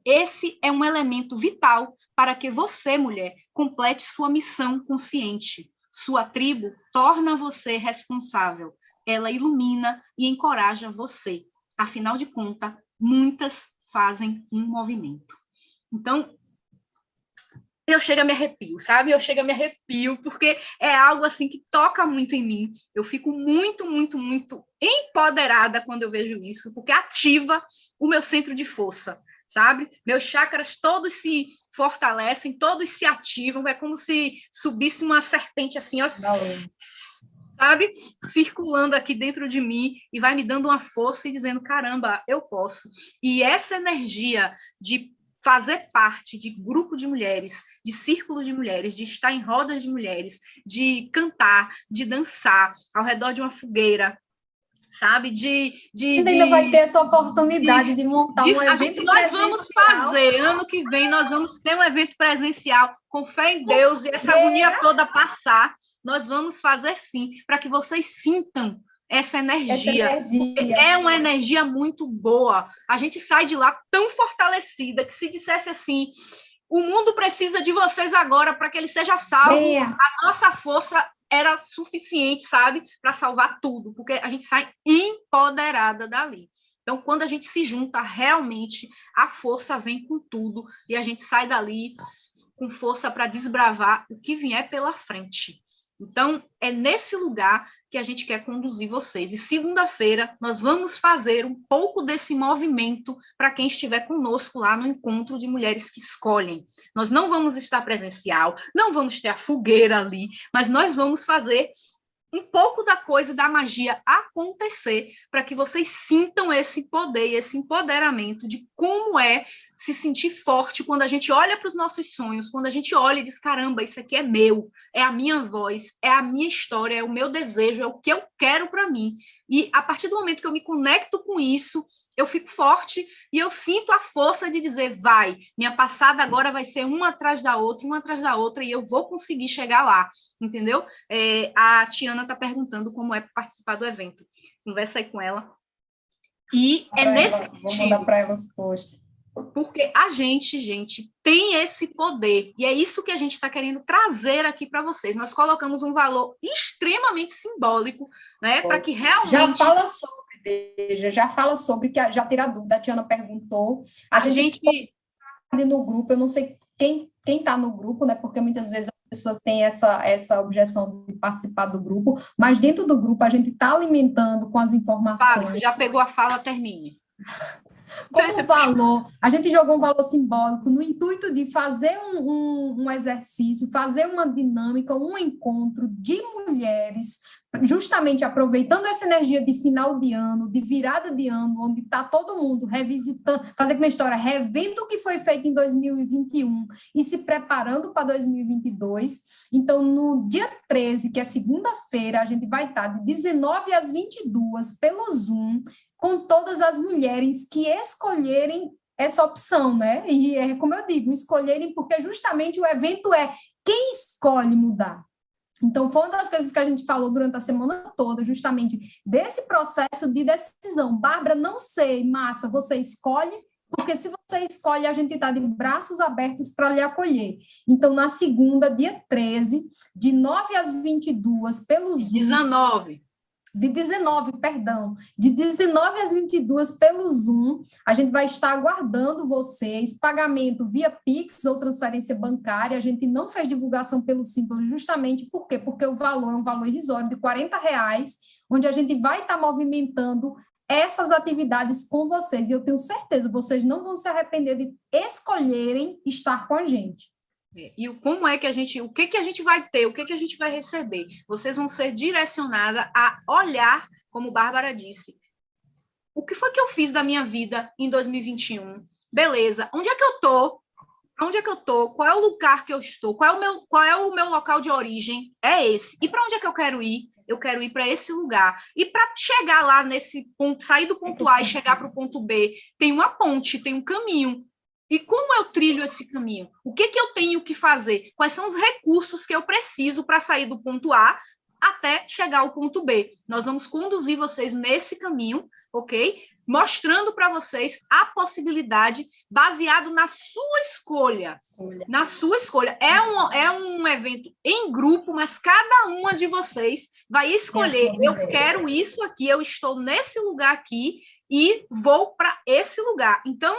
Esse é um elemento vital para que você, mulher, complete sua missão consciente. Sua tribo torna você responsável. Ela ilumina e encoraja você. Afinal de contas, muitas fazem um movimento. Então, eu chego a me arrepio, sabe? Eu chego a me arrepio, porque é algo assim que toca muito em mim. Eu fico muito, muito, muito empoderada quando eu vejo isso, porque ativa o meu centro de força. sabe? Meus chakras todos se fortalecem, todos se ativam, é como se subisse uma serpente assim, ó, sabe? Circulando aqui dentro de mim e vai me dando uma força e dizendo, caramba, eu posso. E essa energia de fazer parte de grupo de mulheres, de círculo de mulheres, de estar em rodas de mulheres, de cantar, de dançar ao redor de uma fogueira, sabe? Ainda vai ter essa oportunidade de montar um evento nós vamos fazer, ano que vem, nós vamos ter um evento presencial, com fé em Deus, e essa agonia toda passar, nós vamos fazer sim, para que vocês sintam essa energia. É uma energia muito boa. A gente sai de lá tão fortalecida que se dissesse assim, o mundo precisa de vocês agora para que ele seja salvo, a nossa força era suficiente, sabe, para salvar tudo, porque a gente sai empoderada dali. Então, quando a gente se junta, realmente, a força vem com tudo e a gente sai dali com força para desbravar o que vier pela frente. Então, é nesse lugar que a gente quer conduzir vocês. E segunda-feira, nós vamos fazer um pouco desse movimento para quem estiver conosco lá no Encontro de Mulheres que Escolhem. Nós não vamos estar presencial, não vamos ter a fogueira ali, mas nós vamos fazer um pouco da coisa, da magia acontecer, para que vocês sintam esse poder, esse empoderamento de como é se sentir forte quando a gente olha para os nossos sonhos, quando a gente olha e diz, caramba, isso aqui é meu, é a minha voz, é a minha história, é o meu desejo, é o que eu quero para mim. E a partir do momento que eu me conecto com isso, eu fico forte e eu sinto a força de dizer, vai, minha passada agora vai ser uma atrás da outra, e eu vou conseguir chegar lá, entendeu? A Tiana está perguntando como é participar do evento. Conversa aí com ela. E vou mandar para ela os posts. Porque a gente, tem esse poder, e é isso que a gente está querendo trazer aqui para vocês. Nós colocamos um valor extremamente simbólico, né, para que realmente... Já fala sobre, que já tira a dúvida, a Tiana perguntou. A gente no grupo, eu não sei quem está no grupo, né, porque muitas vezes as pessoas têm essa objeção de participar do grupo, mas dentro do grupo a gente está alimentando com as informações. Fábio, já pegou a fala, termine. Como valor, a gente jogou um valor simbólico no intuito de fazer um exercício, fazer uma dinâmica, um encontro de mulheres, justamente aproveitando essa energia de final de ano, de virada de ano, onde está todo mundo revisitando, fazendo a história, revendo o que foi feito em 2021 e se preparando para 2022. Então, no dia 13, que é segunda-feira, a gente vai estar de 19 às 22 pelo Zoom, com todas as mulheres que escolherem essa opção, né? E é como eu digo, escolherem, porque justamente o evento é quem escolhe mudar. Então, foi uma das coisas que a gente falou durante a semana toda, justamente desse processo de decisão. Bárbara, não sei, massa, você escolhe, porque se você escolhe, a gente está de braços abertos para lhe acolher. Então, na segunda, dia 13, de 9 às 22, pelo Zoom... 19. De 19 às 22 pelo Zoom, a gente vai estar aguardando vocês, pagamento via Pix ou transferência bancária. A gente não fez divulgação pelo Simples, justamente por quê? Porque o valor é um valor irrisório de R$40, onde a gente vai estar movimentando essas atividades com vocês, e eu tenho certeza, vocês não vão se arrepender de escolherem estar com a gente. E como é que o que a gente vai ter, o que a gente vai receber? Vocês vão ser direcionadas a olhar, como Bárbara disse, o que foi que eu fiz da minha vida em 2021? Beleza, onde é que eu estou? Onde é que eu estou? Qual é o lugar que eu estou? Qual é o meu local de origem? É esse. E para onde é que eu quero ir? Eu quero ir para esse lugar. E para chegar lá nesse ponto, sair do ponto A e chegar para o ponto B, tem uma ponte, tem um caminho. E como eu trilho esse caminho? O que eu tenho que fazer? Quais são os recursos que eu preciso para sair do ponto A até chegar ao ponto B? Nós vamos conduzir vocês nesse caminho, ok? Mostrando para vocês a possibilidade baseado na sua escolha. Na sua escolha. É um evento em grupo, mas cada uma de vocês vai escolher. Eu quero isso aqui, eu estou nesse lugar aqui e vou para esse lugar. Então,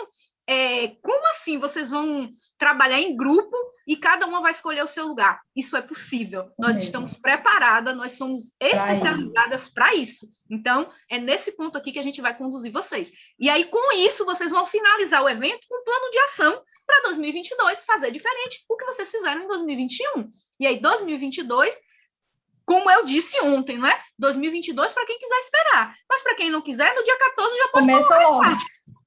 como assim vocês vão trabalhar em grupo e cada uma vai escolher o seu lugar? Isso é possível. Nós estamos preparadas, nós somos especializadas para isso. Então, é nesse ponto aqui que a gente vai conduzir vocês. E aí, com isso, vocês vão finalizar o evento com um plano de ação para 2022, fazer diferente o que vocês fizeram em 2021. E aí, 2022, como eu disse ontem, não é? 2022 para quem quiser esperar. Mas para quem não quiser, no dia 14 já pode começar logo.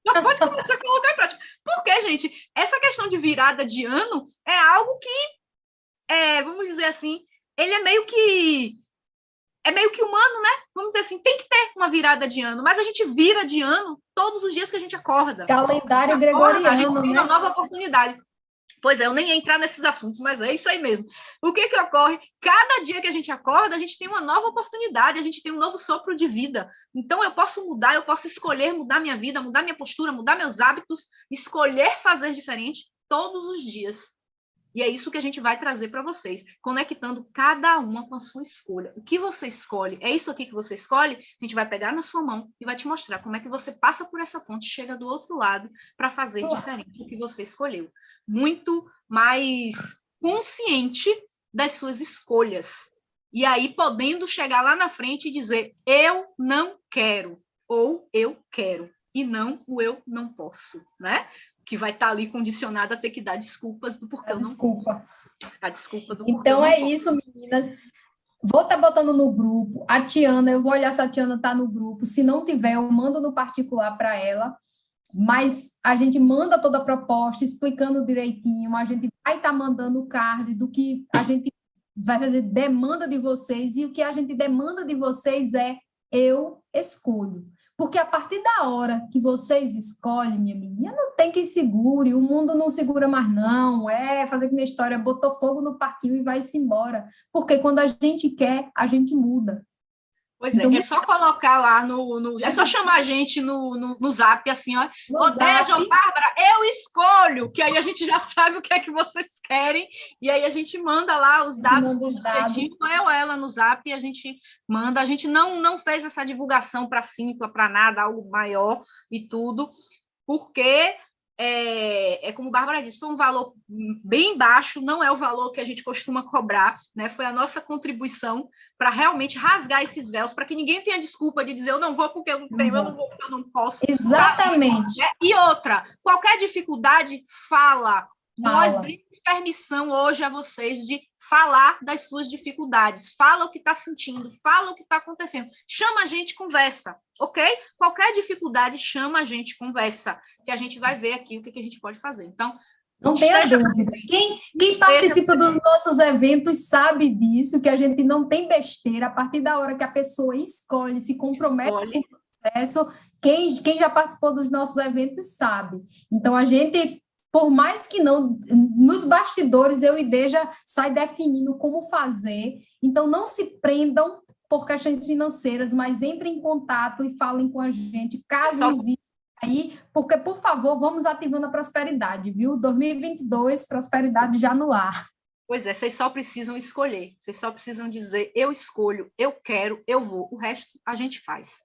Já pode começar a colocar em prática. Porque, gente, essa questão de virada de ano é algo que, vamos dizer assim, ele é meio que humano, né? Vamos dizer assim, tem que ter uma virada de ano, mas a gente vira de ano todos os dias que a gente acorda. Calendário gregoriano, a gente tem né? uma nova oportunidade. Pois é, eu nem ia entrar nesses assuntos, mas é isso aí mesmo. O que ocorre? Cada dia que a gente acorda, a gente tem uma nova oportunidade, a gente tem um novo sopro de vida. Então, eu posso mudar, eu posso escolher mudar minha vida, mudar minha postura, mudar meus hábitos, escolher fazer diferente todos os dias. E é isso que a gente vai trazer para vocês, conectando cada uma com a sua escolha. O que você escolhe, é isso aqui que você escolhe, a gente vai pegar na sua mão e vai te mostrar como é que você passa por essa ponte, chega do outro lado para fazer diferente do que você escolheu. Muito mais consciente das suas escolhas. E aí podendo chegar lá na frente e dizer, eu não quero, ou eu quero, e não o eu não posso, né? Que vai estar ali condicionado a ter que dar desculpas do porquê eu não posso. A desculpa do porquê então é isso, meninas. Vou estar botando no grupo. A Tiana, eu vou olhar se a Tiana está no grupo. Se não tiver, eu mando no particular para ela. Mas a gente manda toda a proposta, explicando direitinho. A gente vai estar mandando o card do que a gente vai fazer demanda de vocês. E o que a gente demanda de vocês é eu escolho. Porque a partir da hora que vocês escolhem, minha menina, não tem quem segure, o mundo não segura mais não, fazer que minha história, botou fogo no parquinho e vai-se embora. Porque quando a gente quer, a gente muda. Pois é, então, é só colocar lá é só chamar a gente no zap, assim, ó. Deja, Bárbara, eu escolho, que aí a gente já sabe o que é que vocês querem, e aí a gente manda lá os dados, eu ela no zap, e a gente manda. A gente não fez essa divulgação para Simpla, para nada, algo maior e tudo, porque como a Bárbara disse, foi um valor bem baixo, não é o valor que a gente costuma cobrar, né? Foi a nossa contribuição para realmente rasgar esses véus, para que ninguém tenha desculpa de dizer eu não vou porque eu não tenho, eu não vou porque eu não posso. Exatamente. E outra, qualquer dificuldade, fala. Nós damos permissão hoje a vocês de falar das suas dificuldades, fala o que está sentindo, fala o que está acontecendo, chama a gente, conversa, ok? Qualquer dificuldade, chama a gente, conversa, que a gente vai ver aqui o que a gente pode fazer. Então, não tenha dúvida. Quem participa dos nossos eventos sabe disso, que a gente não tem besteira, a partir da hora que a pessoa escolhe, se compromete com o processo, quem já participou dos nossos eventos sabe. Então, a gente... Por mais que não, nos bastidores eu e Deja sai definindo como fazer. Então, não se prendam por questões financeiras, mas entrem em contato e falem com a gente, caso exista aí, porque, por favor, vamos ativando a prosperidade, viu? 2022, prosperidade já no ar. Pois é, vocês só precisam escolher, vocês só precisam dizer, eu escolho, eu quero, eu vou. O resto a gente faz.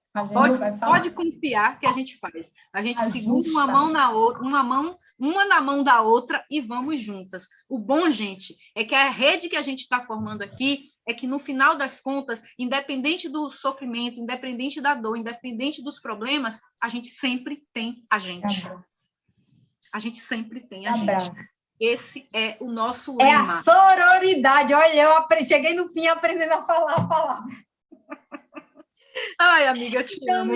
Pode confiar que a gente faz. A gente segura uma mão na outra, uma na mão da outra e vamos juntas. O bom, gente, é que a rede que a gente está formando aqui é que, no final das contas, independente do sofrimento, independente da dor, independente dos problemas, a gente sempre tem a gente. A gente sempre tem a gente. Esse é o nosso lema. É a sororidade. Olha, eu cheguei no fim aprendendo a falar a palavra. Ai, amiga, eu te amo.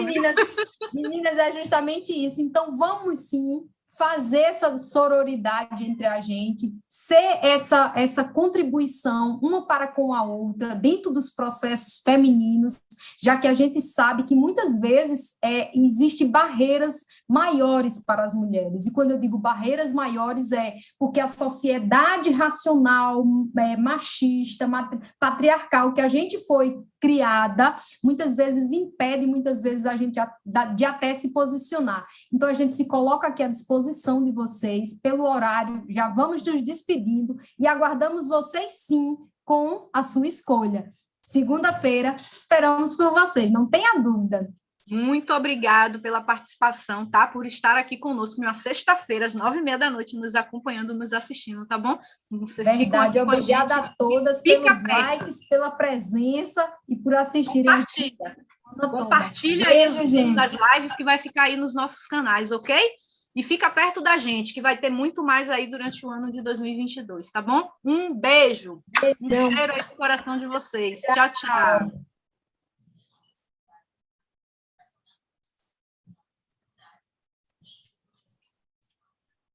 Meninas, é justamente isso. Então, vamos sim fazer essa sororidade entre a gente, ser essa contribuição uma para com a outra, dentro dos processos femininos, já que a gente sabe que muitas vezes existem barreiras maiores para as mulheres. E quando eu digo barreiras maiores, é porque a sociedade racional, machista, patriarcal, que a gente foi criada, muitas vezes impede, muitas vezes a gente de até se posicionar. Então, a gente se coloca aqui à disposição de vocês, pelo horário, já vamos nos despedindo e aguardamos vocês, sim, com a sua escolha. Segunda-feira, esperamos por vocês, não tenha dúvida. Muito obrigado pela participação, tá? Por estar aqui conosco numa sexta-feira, às 9h30 da noite, nos acompanhando, nos assistindo, tá bom? Vocês ficam Verdade, aqui com a obrigada gente. a todas Fica pelos perto. likes, pela presença e por assistirem a gente Compartilha. a semana toda. Compartilha aí os Beijo, vídeos das gente. lives que vai ficar aí nos nossos canais, ok? E fica perto da gente, que vai ter muito mais aí durante o ano de 2022, tá bom? Um beijo. Um Beijão. cheiro aí no coração de vocês. Tchau, tchau.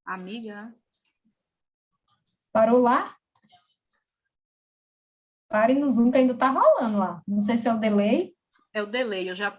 Amiga. Parou lá? Pare no Zoom que ainda está rolando lá. Não sei se é o delay. É o delay, eu já